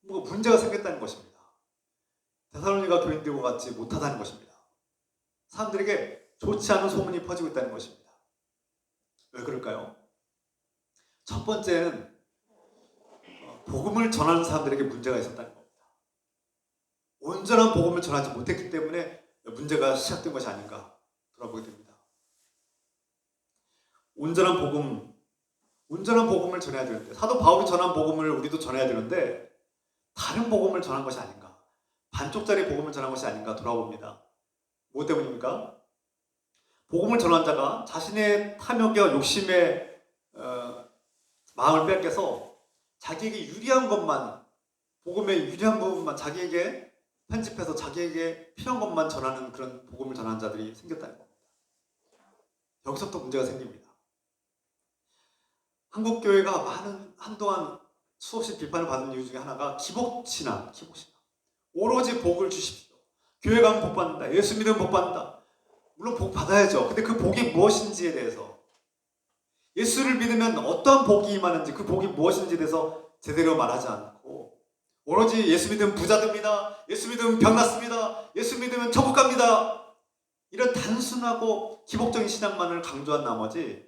뭐가 문제가 생겼다는 것입니다. 데살로니가 교인들과 같지 못하다는 것입니다. 사람들에게 좋지 않은 소문이 퍼지고 있다는 것입니다. 왜 그럴까요? 첫 번째는 복음을 전하는 사람들에게 문제가 있었다는 겁니다. 온전한 복음을 전하지 못했기 때문에 문제가 시작된 것이 아닌가 돌아보게 됩니다. 온전한 복음을 전해야 되는데, 사도 바울이 전한 복음을 우리도 전해야 되는데 다른 복음을 전한 것이 아닌가, 반쪽짜리 복음을 전한 것이 아닌가 돌아봅니다. 뭐 때문입니까? 복음을 전한 자가 자신의 탐욕과 욕심에 마음을 뺏겨서 자기에게 유리한 것만, 복음의 유리한 부분만 자기에게 편집해서 자기에게 필요한 것만 전하는 그런 복음을 전하는 자들이 생겼다는 겁니다. 여기서부터 문제가 생깁니다. 한국교회가 한동안 수없이 비판을 받은 이유 중에 하나가 기복신앙. 오로지 복을 주십시오. 교회 가면 복 받는다. 예수 믿으면 복 받는다. 물론 복 받아야죠. 근데 그 복이 무엇인지에 대해서, 예수를 믿으면 어떤 복이 임하는지, 그 복이 무엇인지에 대해서 제대로 말하지 않고, 오로지 예수 믿으면 부자 됩니다. 예수 믿으면 병 낫습니다. 예수 믿으면 천국 갑니다. 이런 단순하고 기복적인 신앙만을 강조한 나머지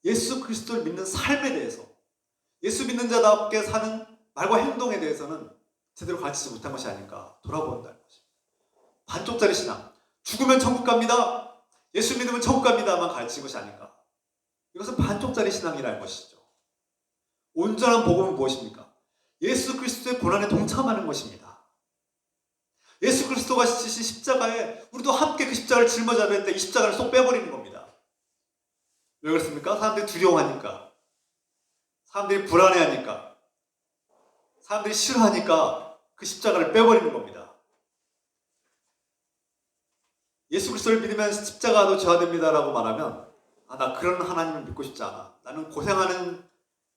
예수 그리스도를 믿는 삶에 대해서, 예수 믿는 자답게 사는 말과 행동에 대해서는 제대로 가르치지 못한 것이 아닌가 돌아본다는 것입니다. 반쪽짜리 신앙, 죽으면 천국 갑니다, 예수 믿으면 천국 갑니다만 가르친 것이 아닌가. 이것은 반쪽짜리 신앙이라는 것이죠. 온전한 복음은 무엇입니까? 예수 그리스도의 고난에 동참하는 것입니다. 예수 그리스도가 지신 십자가에 우리도 함께 그 십자가를 짊어져야 되는데 이 십자가를 쏙 빼버리는 겁니다. 왜 그렇습니까? 사람들이 두려워하니까, 사람들이 불안해하니까, 사람들이 싫어하니까 그 십자가를 빼버리는 겁니다. 예수 그리스도를 믿으면 십자가도 져야 됩니다라고 말하면, 나 그런 하나님을 믿고 싶지 않아. 나는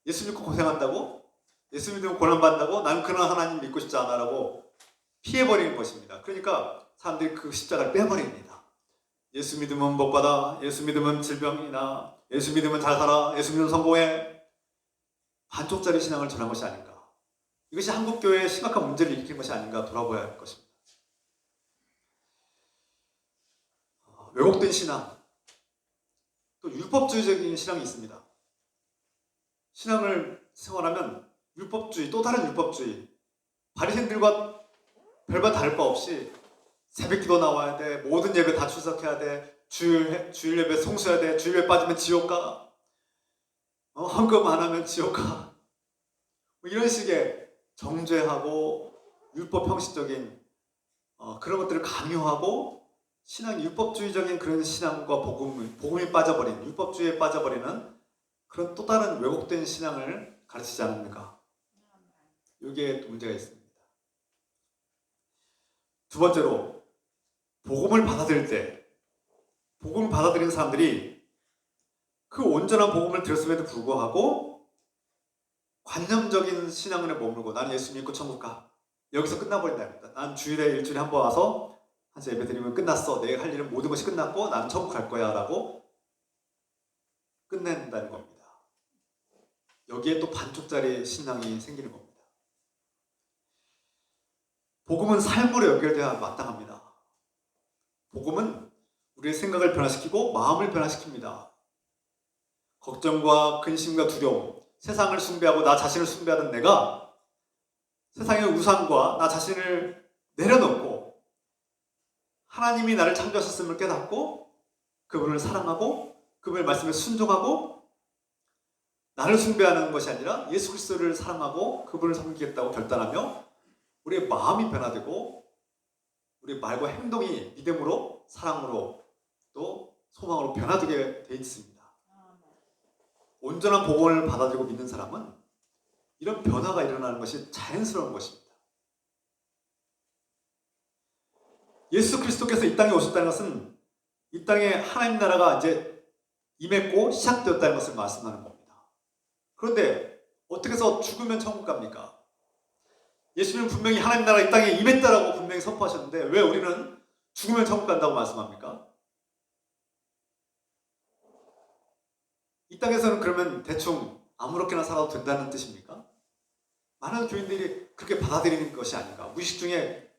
예수 믿고 고생한다고? 예수 믿으면 고난받는다고? 나는 그런 하나님 믿고 싶지 않아 라고 피해버리는 것입니다. 그러니까 사람들이 그 십자가를 빼버립니다. 예수 믿으면 복 받아, 예수 믿으면 질병이 나, 예수 믿으면 잘 살아, 예수 믿으면 성공해. 반쪽짜리 신앙을 전한 것이 아닌가. 이것이 한국교회에 심각한 문제를 일으킨 것이 아닌가 돌아봐야 할 것입니다. 왜곡된 신앙, 또 율법주의적인 신앙이 있습니다. 신앙을 생활하면 율법주의, 또 다른 율법주의, 바리새인들과 별반 다를 바 없이 새벽기도 나와야 돼, 모든 예배 다 출석해야 돼, 주일 예배 성수해야 돼, 주일 예배 빠지면 지옥 가, 헌금 안 하면 지옥 가, 이런 식의 정죄하고 율법 형식적인 그런 것들을 강요하고, 신앙이 율법주의적인 그런 신앙과 복음이 빠져버린, 율법주의에 빠져버리는 그런 또 다른 왜곡된 신앙을 가르치지 않습니까? 여기에 또 문제가 있습니다. 두 번째로, 복음을 받아들인 사람들이 그 온전한 복음을 들었음에도 불구하고 관념적인 신앙에 머물고, 나는 예수 믿고 천국 가, 여기서 끝나버린답니다. 난 일주일에 한 번 와서 한 예배 드리면 끝났어, 내가 할 일은 모든 것이 끝났고 나는 천국 갈 거야 라고 끝낸다는 겁니다. 여기에 또 반쪽짜리 신앙이 생기는 겁니다. 복음은 삶으로 연결되어야 마땅합니다. 복음은 우리의 생각을 변화시키고 마음을 변화시킵니다. 걱정과 근심과 두려움, 세상을 숭배하고 나 자신을 숭배하던 내가 세상의 우상과 나 자신을 내려놓고 하나님이 나를 창조하셨음을 깨닫고 그분을 사랑하고 그분의 말씀에 순종하고, 나를 숭배하는 것이 아니라 예수 그리스도를 사랑하고 그분을 섬기겠다고 결단하며 우리의 마음이 변화되고 우리의 말과 행동이 믿음으로, 사랑으로, 또 소망으로 변화되게 돼 있습니다. 온전한 복음을 받아들이고 믿는 사람은 이런 변화가 일어나는 것이 자연스러운 것입니다. 예수 그리스도께서 이 땅에 오셨다는 것은 이 땅에 하나님 나라가 이제 임했고 시작되었다는 것을 말씀하는 겁니다. 그런데 어떻게 해서 죽으면 천국 갑니까? 예수님은 분명히 하나님 나라가 이 땅에 임했다라고 분명히 선포하셨는데 왜 우리는 죽으면 천국 간다고 말씀합니까? 이 땅에서는 그러면 대충 아무렇게나 살아도 된다는 뜻입니까? 많은 교인들이 그렇게 받아들이는 것이 아닌가, 무의식 중에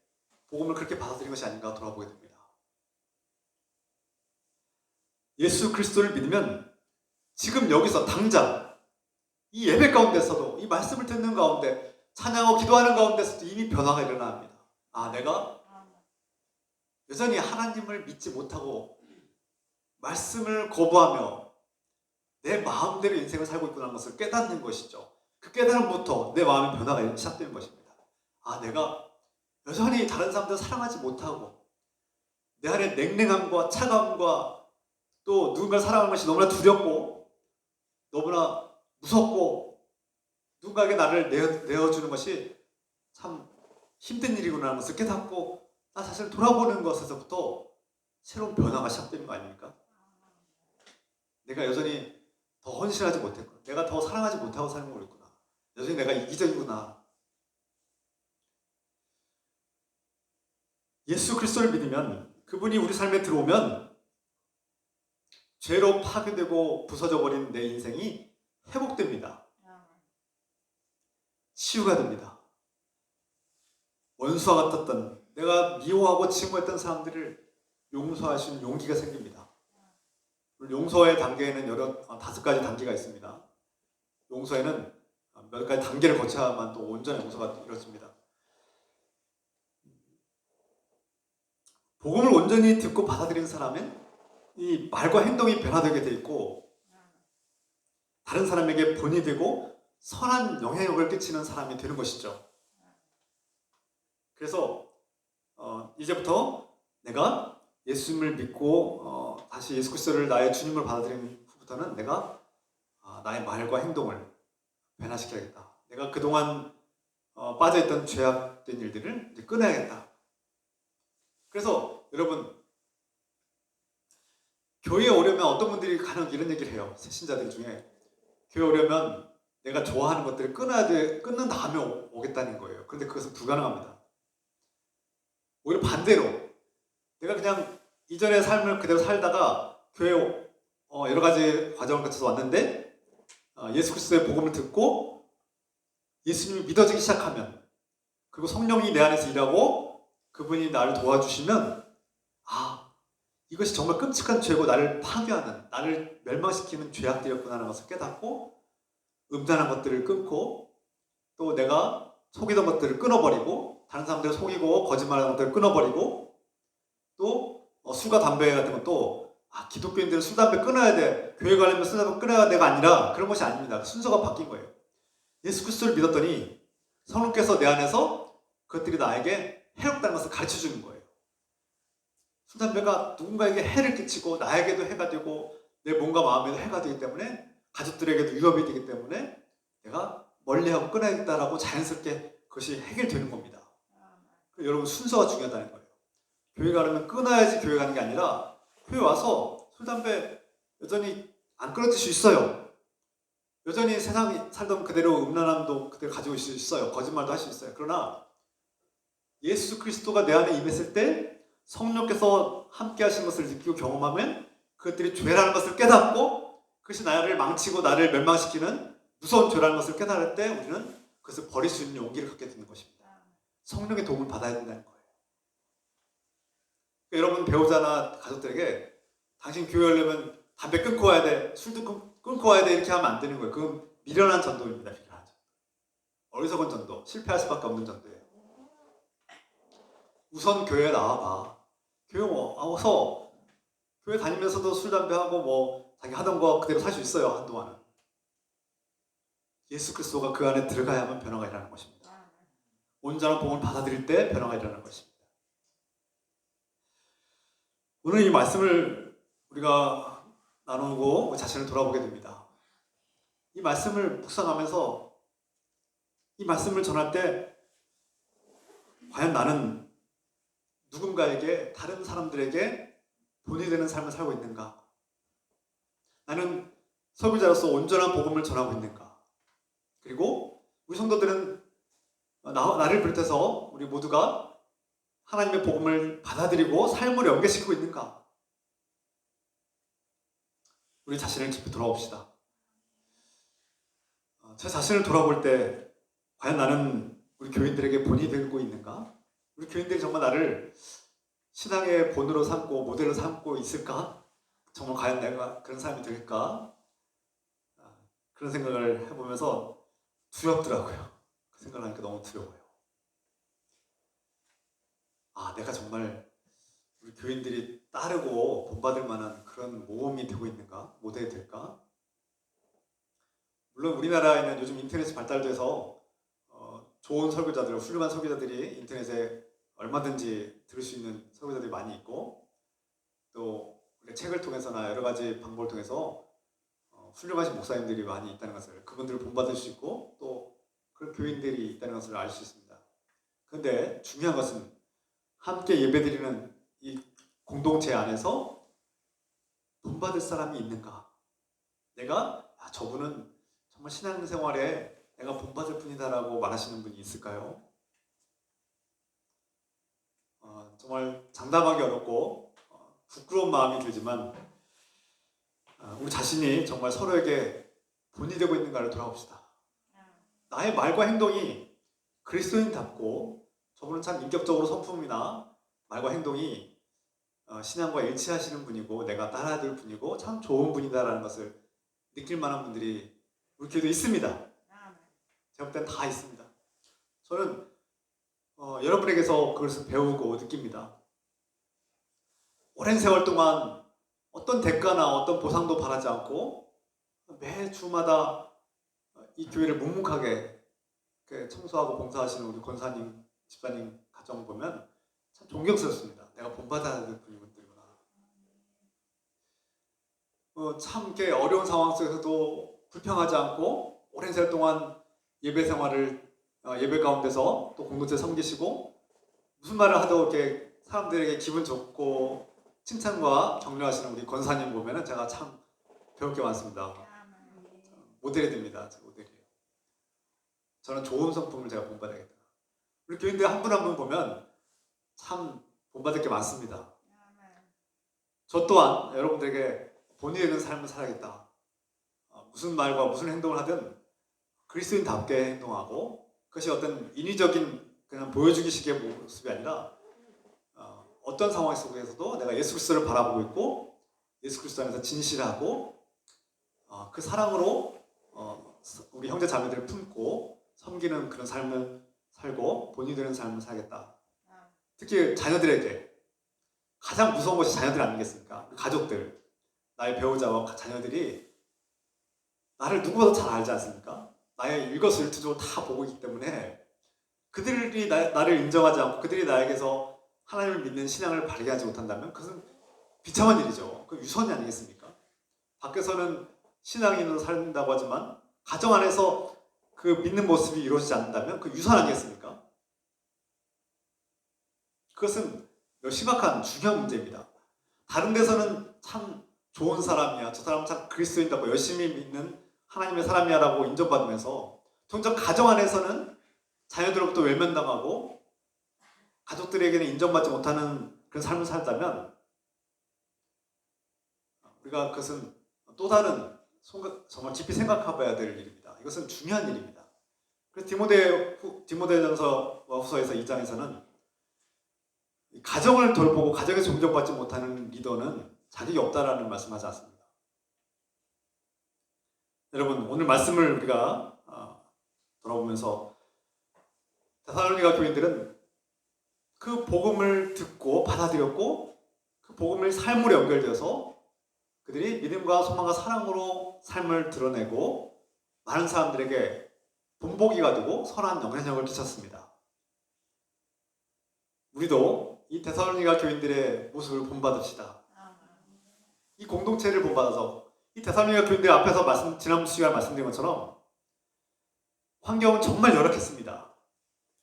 복음을 그렇게 받아들이는 것이 아닌가 돌아보게 됩니다. 예수 그리스도를 믿으면 지금 여기서 당장 이 예배 가운데서도, 이 말씀을 듣는 가운데, 찬양하고 기도하는 가운데서도 이미 변화가 일어납니다. 아, 내가 여전히 하나님을 믿지 못하고 말씀을 거부하며 내 마음대로 인생을 살고 있구나 하는 것을 깨닫는 것이죠. 그 깨달음부터 내 마음의 변화가 시작되는 것입니다. 아, 내가 여전히 다른 사람들을 사랑하지 못하고 내 안에 냉랭함과 차가움과 또 누군가를 사랑하는 것이 너무나 두렵고 너무나 무섭고 누군가에게 나를 내어주는 것이 참 힘든 일이구나 하는 것을 깨닫고 나 자신을 돌아보는 것에서부터 새로운 변화가 시작되는 거 아닙니까? 내가 여전히 더 헌신하지 못했구나. 내가 더 사랑하지 못하고 살고 있구나. 여전히 내가 이기적이구나. 예수 그리스도를 믿으면, 그분이 우리 삶에 들어오면 죄로 파괴되고 부서져 버린 내 인생이 회복됩니다. 치유가 됩니다. 원수와 같았던, 내가 미워하고 증오했던 사람들을 용서할 수 있는 용기가 생깁니다. 용서의 단계에는 5가지 단계가 있습니다. 용서에는 몇 가지 단계를 거쳐야만 또 온전한 용서가 이루어집니다. 복음을 온전히 듣고 받아들이는 사람은 이 말과 행동이 변화되게 돼 있고 다른 사람에게 본이 되고 선한 영향력을 끼치는 사람이 되는 것이죠. 그래서 이제부터 내가 예수님을 믿고 다시 예수 그리스도를 나의 주님을 받아들인 후부터는 내가 나의 말과 행동을 변화시켜야겠다. 내가 그동안 빠져있던 죄악된 일들을 이제 끊어야겠다. 그래서 여러분, 교회에 오려면 어떤 분들이 간혹 이런 얘기를 해요. 새신자들 중에 교회에 오려면 내가 좋아하는 것들을 끊는 다음에 오겠다는 거예요. 그런데 그것은 불가능합니다. 오히려 반대로 내가 그냥 이전의 삶을 그대로 살다가 교회에 여러 가지 과정을 거쳐서 왔는데 예수 그리스도의 복음을 듣고 예수님이 믿어지기 시작하면, 그리고 성령이 내 안에서 일하고 그분이 나를 도와주시면, 이것이 정말 끔찍한 죄고 나를 파괴하는, 나를 멸망시키는 죄악들이었구나 하는 것을 깨닫고 음란한 것들을 끊고 또 내가 속이던 것들을 끊어버리고 다른 사람들을 속이고 거짓말하는 것들을 끊어버리고 또 술과 담배 같은 것도 기독교인들은 술, 담배 끊어야 돼, 교회 가려면 술, 담배 끊어야 돼가 아니라 그런 것이 아닙니다. 순서가 바뀐 거예요. 예수 그리스도를 믿었더니 성령께서 내 안에서 그것들이 나에게 해롭다는 것을 가르쳐주는 거예요. 술, 담배가 누군가에게 해를 끼치고 나에게도 해가 되고 내 몸과 마음에도 해가 되기 때문에, 가족들에게도 위협이 되기 때문에 내가 멀리하고 끊어야겠다라고 자연스럽게 그것이 해결되는 겁니다. 여러분, 순서가 중요하다는 거예요. 교회 가려면 끊어야지 교회 가는 게 아니라 교회 와서 술, 담배 여전히 안 끊어질 수 있어요. 여전히 세상이 살던 그대로 음란함도 그대로 가지고 있을 수 있어요. 거짓말도 할 수 있어요. 그러나 예수 그리스도가 내 안에 임했을 때 성령께서 함께 하신 것을 느끼고 경험하면 그것들이 죄라는 것을 깨닫고 그것이 나를 망치고 나를 멸망시키는 무서운 죄라는 것을 깨달을 때 우리는 그것을 버릴 수 있는 용기를 갖게 되는 것입니다. 성령의 도움을 받아야 된다는 거예요. 그러니까 여러분, 배우자나 가족들에게 당신 교회 오려면 담배 끊고 와야 돼, 술도 끊고 와야 돼, 이렇게 하면 안 되는 거예요. 그건 미련한 전도입니다. 미련한 전도. 어리석은 전도, 실패할 수밖에 없는 전도예요. 우선 교회에 나와봐. 교회 와서 교회 다니면서도 술, 담배하고 자기 하던 거 그대로 살 수 있어요. 한동안은. 예수 그리스도가 그 안에 들어가야만 변화가 일어나는 것입니다. 온전한 복음을 받아들일 때 변화가 일어나는 것입니다. 오늘 이 말씀을 우리가 나누고 우리 자신을 돌아보게 됩니다. 이 말씀을 묵상하면서 이 말씀을 전할 때 과연 나는 누군가에게, 다른 사람들에게 본이 되는 삶을 살고 있는가? 나는 설교자로서 온전한 복음을 전하고 있는가? 그리고 우리 성도들은 나를 비롯해서 우리 모두가 하나님의 복음을 받아들이고 삶을 연계시키고 있는가? 우리 자신을 깊이 돌아봅시다. 제 자신을 돌아볼 때 과연 나는 우리 교인들에게 본이 되고 있는가? 우리 교인들이 정말 나를 신앙의 본으로 삼고 모델로 삼고 있을까? 정말 과연 내가 그런 사람이 될까? 그런 생각을 해보면서 두렵더라고요. 그 생각을 하니까 너무 두려워요. 내가 정말 우리 교인들이 따르고 본받을 만한 그런 모범이 되고 있는가? 모델이 될까? 물론 우리나라에는 요즘 인터넷이 발달돼서 좋은 설교자들, 훌륭한 설교자들이 인터넷에 얼마든지 들을 수 있는 설교자들이 많이 있고, 또 책을 통해서나 여러 가지 방법을 통해서 훌륭하신 목사님들이 많이 있다는 것을, 그분들을 본받을 수 있고 또 그런 교인들이 있다는 것을 알 수 있습니다. 그런데 중요한 것은 함께 예배드리는 이 공동체 안에서 본받을 사람이 있는가? 내가 저분은 정말 신앙생활에 내가 본받을 분이다라고 말하시는 분이 있을까요? 정말 장담하기 어렵고 부끄러운 마음이 들지만 우리 자신이 정말 서로에게 본이 되고 있는가를 돌아봅시다. 나의 말과 행동이 그리스도인답고 저분은 참 인격적으로 성품이나 말과 행동이 신앙과 일치하시는 분이고 내가 따라야 될 분이고 참 좋은 분이다라는 것을 느낄 만한 분들이 우리 교회도 있습니다. 제가 볼 땐 다 있습니다. 저는 여러분에게서 그것을 배우고 느낍니다. 오랜 세월 동안 어떤 대가나 어떤 보상도 바라지 않고 매 주마다 이 교회를 묵묵하게 청소하고 봉사하시는 우리 권사님, 집사님 가정 보면 참 존경스럽습니다. 내가 본받아야 될 분이구나. 참 이렇게 어려운 상황 속에서도 불평하지 않고 오랜 세월 동안 예배 생활을 예배 가운데서 또 공동체 섬기시고 무슨 말을 하도 이렇게 사람들에게 기분 좋고 칭찬과 격려하시는 우리 권사님 보면은 제가 참 배울 게 많습니다. 모델이 됩니다. 제 모델이에요. 저는 좋은 성품을 제가 본받아야겠다. 우리 교인들 한 분 한 분 보면 참 본받을 게 많습니다. 저 또한 여러분들에게 본이 되는 삶을 살아야겠다. 무슨 말과 무슨 행동을 하든 그리스도인답게 행동하고 그것이 어떤 인위적인 그냥 보여주기식의 모습이 아니라 어떤 상황 속에서도 내가 예수 그리스도를 바라보고 있고 예수 그리스도 안에서 진실하고 그 사랑으로 우리 형제 자매들을 품고 섬기는 그런 삶을 살고 본이 되는 삶을 살겠다. 특히 자녀들에게 가장 무서운 것이 자녀들 아니겠습니까? 가족들, 나의 배우자와 자녀들이 나를 누구보다 잘 알지 않습니까? 나의 일거수일투족을 다 보고 있기 때문에 그들이 나를 인정하지 않고 그들이 나에게서 하나님을 믿는 신앙을 발휘하지 못한다면 그것은 비참한 일이죠. 그 유선이 아니겠습니까? 밖에서는 신앙인으로 산다고 하지만 가정 안에서 그 믿는 모습이 이루어지지 않는다면 그 유선 아니겠습니까? 그것은 심각한 중요한 문제입니다. 다른 데서는 참 좋은 사람이야, 저 사람은 참 그리스도인다고 열심히 믿는 하나님의 사람이야 라고 인정받으면서 정작 가정 안에서는 자녀들로부터 외면당하고 가족들에게는 인정받지 못하는 그런 삶을 살다면 우리가 그것은 또 다른 정말 깊이 생각해봐야 될 일입니다. 이것은 중요한 일입니다. 그래서 디모데전서 후서에서 2장에서는 가정을 돌보고 가정에서 존경받지 못하는 리더는 자격이 없다라는 말씀하지 않습니다. 여러분 오늘 말씀을 우리가 돌아보면서 데살로니가 교인들은 그 복음을 듣고 받아들였고 그 복음을 삶으로 연결되어서 그들이 믿음과 소망과 사랑으로 삶을 드러내고 많은 사람들에게 본보기가 되고 선한 영향력을 끼쳤습니다. 우리도 이 데살로니가 교인들의 모습을 본받읍시다. 이 공동체를 본받아서 이 데살로니가 교인들 앞에서 지난 시간에 말씀드린 것처럼 환경은 정말 열악했습니다.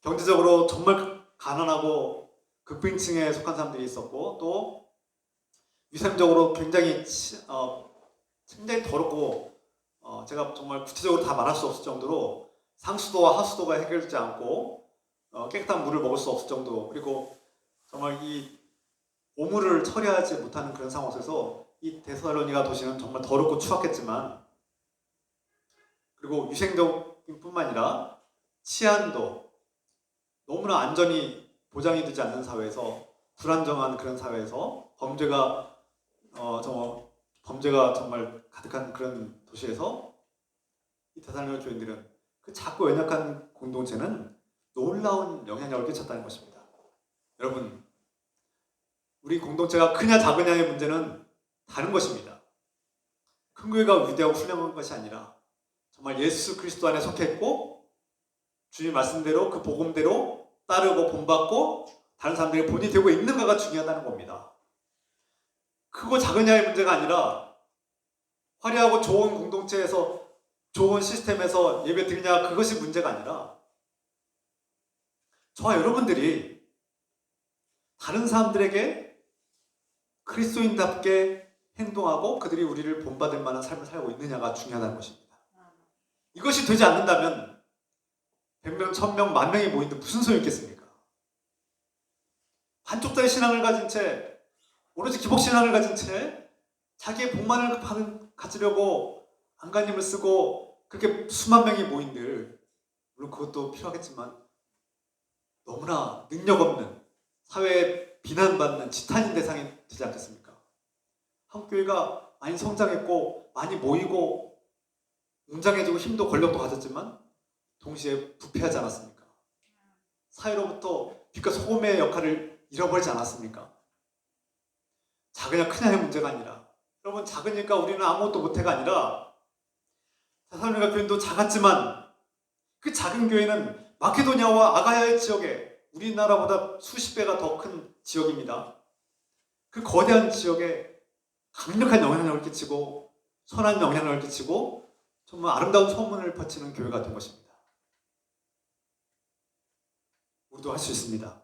경제적으로 정말 가난하고 극빈층에 속한 사람들이 있었고 또 위생적으로 굉장히 더럽고 제가 정말 구체적으로 다 말할 수 없을 정도로 상수도와 하수도가 해결되지 않고 깨끗한 물을 먹을 수 없을 정도, 그리고 정말 이 오물을 처리하지 못하는 그런 상황 속에서 이 데살로니가 도시는 정말 더럽고 추악했지만, 그리고 위생적인 뿐만 아니라 치안도 너무나 안전이 보장이 되지 않는 사회에서, 불안정한 그런 사회에서, 범죄가 정말 가득한 그런 도시에서 이 데살로니가 교인들은 그 작고 연약한 공동체는 놀라운 영향력을 끼쳤다는 것입니다. 여러분, 우리 공동체가 크냐 작으냐의 문제는 다른 것입니다. 큰 교회가 위대하고 훌륭한 것이 아니라 정말 예수 그리스도 안에 속했고 주님 말씀대로 그 복음대로 따르고 본받고 다른 사람들이 본이 되고 있는가가 중요하다는 겁니다. 크고 작으냐의 문제가 아니라 화려하고 좋은 공동체에서 좋은 시스템에서 예배 드리냐 그것이 문제가 아니라 저와 여러분들이 다른 사람들에게 그리스도인답게 행동하고 그들이 우리를 본받을 만한 삶을 살고 있느냐가 중요하다는 것입니다. 이것이 되지 않는다면 100명, 1000명, 10,000명이 모이는데 무슨 소용이 있겠습니까? 반쪽짜리 신앙을 가진 채, 오로지 기복신앙을 가진 채 자기의 복만을 가지려고 안간힘을 쓰고 그렇게 수만 명이 모인들, 물론 그것도 필요하겠지만 너무나 능력 없는, 사회에 비난받는 지탄인 대상이 되지 않겠습니까? 한국교회가 많이 성장했고 많이 모이고 웅장해지고 힘도 권력도 가졌지만 동시에 부패하지 않았습니까? 사회로부터 빛과 소금의 역할을 잃어버리지 않았습니까? 작으냐 크냐의 문제가 아니라, 여러분, 작으니까 우리는 아무것도 못해가 아니라 데살로니가 교회도 작았지만 그 작은 교회는 마케도니아와 아가야의 지역에, 우리나라보다 수십 배가 더 큰 지역입니다. 그 거대한 지역에 강력한 영향력을 끼치고 선한 영향력을 끼치고 정말 아름다운 소문을 퍼치는 교회가 된 것입니다. 우리도 할 수 있습니다.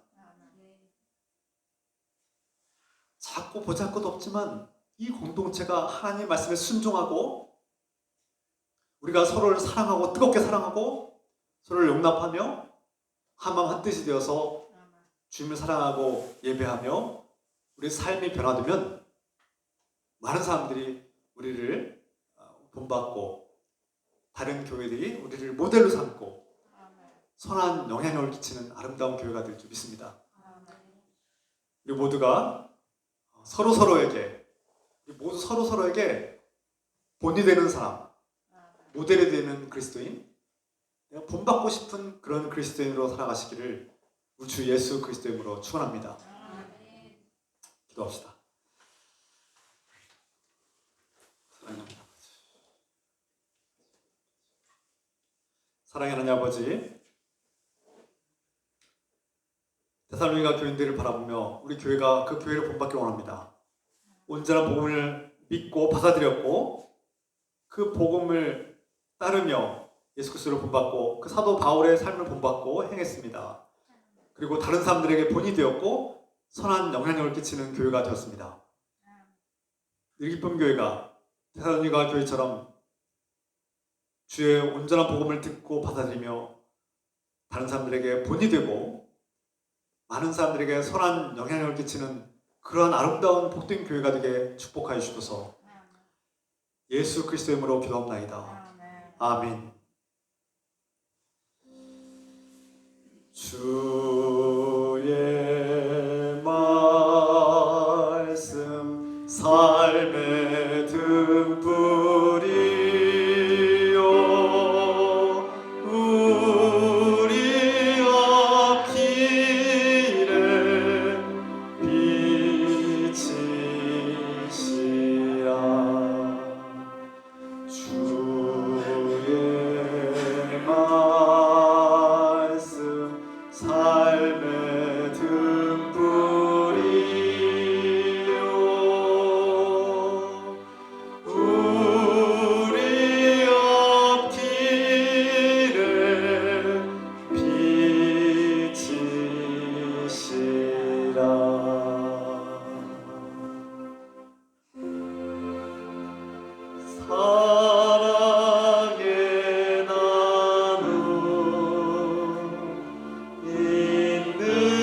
작고 보잘것도 없지만 이 공동체가 하나님의 말씀에 순종하고 우리가 서로를 사랑하고 뜨겁게 사랑하고 서로를 용납하며 한마음 한뜻이 되어서 주님을 사랑하고 예배하며 우리 삶이 변화되면 많은 사람들이 우리를 본받고 다른 교회들이 우리를 모델로 삼고 선한 영향력을 끼치는 아름다운 교회가 될 줄 믿습니다. 우리 모두가 서로서로에게 본이 되는 사람, 모델이 되는 그리스도인, 내가 본받고 싶은 그런 그리스도인으로 살아가시기를 우리 주 예수 그리스도의 이름으로 축원합니다. 기도합시다. 사랑의 하나님 아버지, 데살로니가 교인들을 바라보며 우리 교회가 그 교회를 본받기 원합니다. 온전한 복음을 믿고 받아들였고 그 복음을 따르며 예수 그리스도를 본받고 그 사도 바울의 삶을 본받고 행했습니다. 그리고 다른 사람들에게 본이 되었고 선한 영향력을 끼치는 교회가 되었습니다. 일기쁨 교회가 데살로니가 교회처럼 주의 온전한 복음을 듣고 받아들이며 다른 사람들에게 본이 되고 많은 사람들에게 선한 영향력을 끼치는 그러한 아름다운 복된 교회가 되게 축복하여 주셔서 예수 그리스도의 이름으로 기도합나이다. 아멘. 주의 말씀 삶의 등불이요 우리 앞길에 비치시라. 주의 말씀 삶의 등불이요 우리 앞길에 비치시라. 사랑의 나눔 있는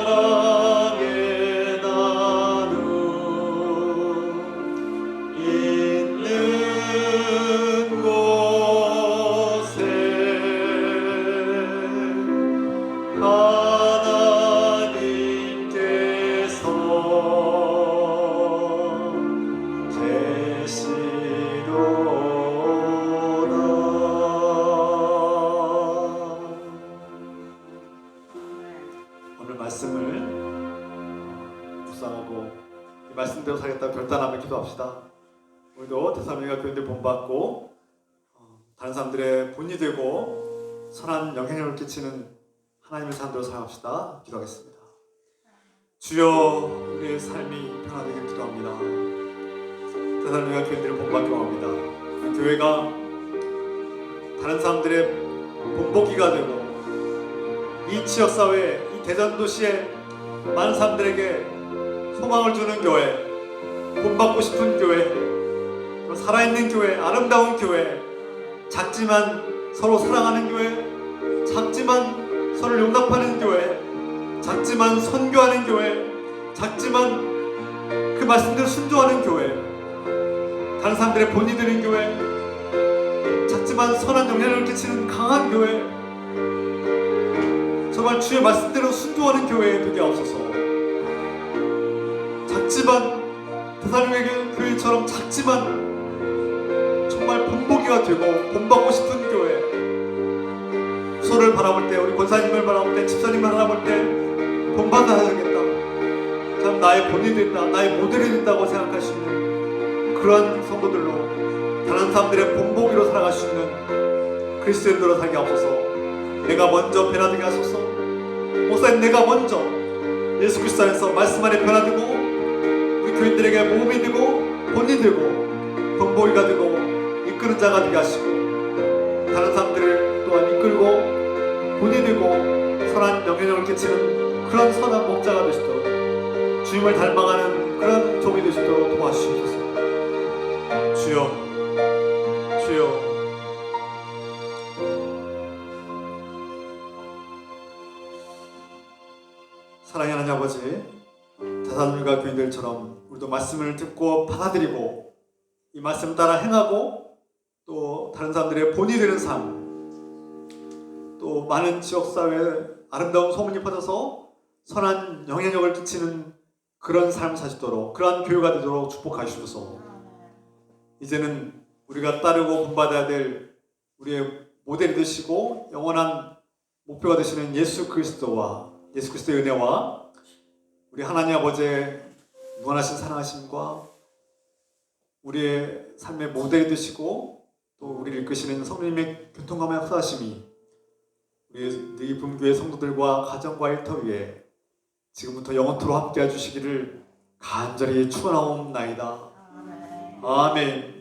사랑의 나눔 있는 곳에 하나님께서 계시도다. 오늘 말씀을 묵상하고 이 말씀대로 살겠다고 결단하며 기도합시다. 오늘도 데살로니가 교인들 본받고 다른 사람들의 본이 되고 선한 영향력을 끼치는 하나님의 사람들로 살아갑시다. 기도하겠습니다. 주여, 우리의 삶이 변화되길 기도합니다. 데살로니가 교인들을 본받기 원합니다. 우리 교회가 다른 사람들의 본보기가 되고 이 지역사회, 이 대전도시에 많은 사람들에게 소망을 주는 교회, 본받고 싶은 교회, 살아있는 교회, 아름다운 교회, 작지만 서로 사랑하는 교회, 작지만 서로 용납하는 교회, 작지만 선교하는 교회, 작지만 그 말씀대로 순종하는 교회, 다른 사람들의 본이 되는 교회, 작지만 선한 영향력을 끼치는 강한 교회, 정말 주의 말씀대로 순종하는 교회 되게 하옵소서. 작지만 데살로니가 교회처럼 작지만 정말 본보기가 되고 본받고 싶은 교회, 서로를 바라볼 때, 우리 권사님을 바라볼 때, 집사님을 바라볼 때 본받아야 되겠다, 참 나의 본이 된다, 나의 모델이 된다고 생각할 수 있는 그런 성도들로, 다른 사람들의 본보기로 살아갈 수 있는 그리스도인들로 살게 하옵소서. 내가 먼저 변화되게 하소서. 목사님, 내가 먼저 예수 그리스도 안에서 말씀 안에 변화되고 우리 교인들에게 모험이 되고 본이 되고 본보기가 되고 이끄는 자가 되게 하시고, 다른 사람들을 또한 이끌고 본이 되고 선한 영향력을 끼치는 그런 선한 목자가 되시도록, 주님을 닮아가는 그런 종이 되시도록 도와주시옵소서. 주여, 주여, 사랑의 하나님 아버지, 데살로니가 교인들처럼 우리도 말씀을 듣고 받아들이고 이 말씀 따라 행하고 또 다른 사람들의 본이 되는 삶, 또 많은 지역사회에 아름다운 소문이 퍼져서 선한 영향력을 끼치는 그런 삶을 사시도록, 그러한 교회가 되도록 축복하시옵소서. 이제는 우리가 따르고 본받아야 될 우리의 모델이 되시고 영원한 목표가 되시는 예수 그리스도와 예수 그리스도의 은혜와 우리 하나님 아버지의 무한하신 사랑하심과 우리의 삶의 모델이 되시고 또 우리를 이끄시는 성령님의 교통감화 역사하심이 우리 네 분교회 성도들과 가정과 일터 위에 지금부터 영원토록 함께 해주시기를 간절히 축원하옵나이다. 아멘.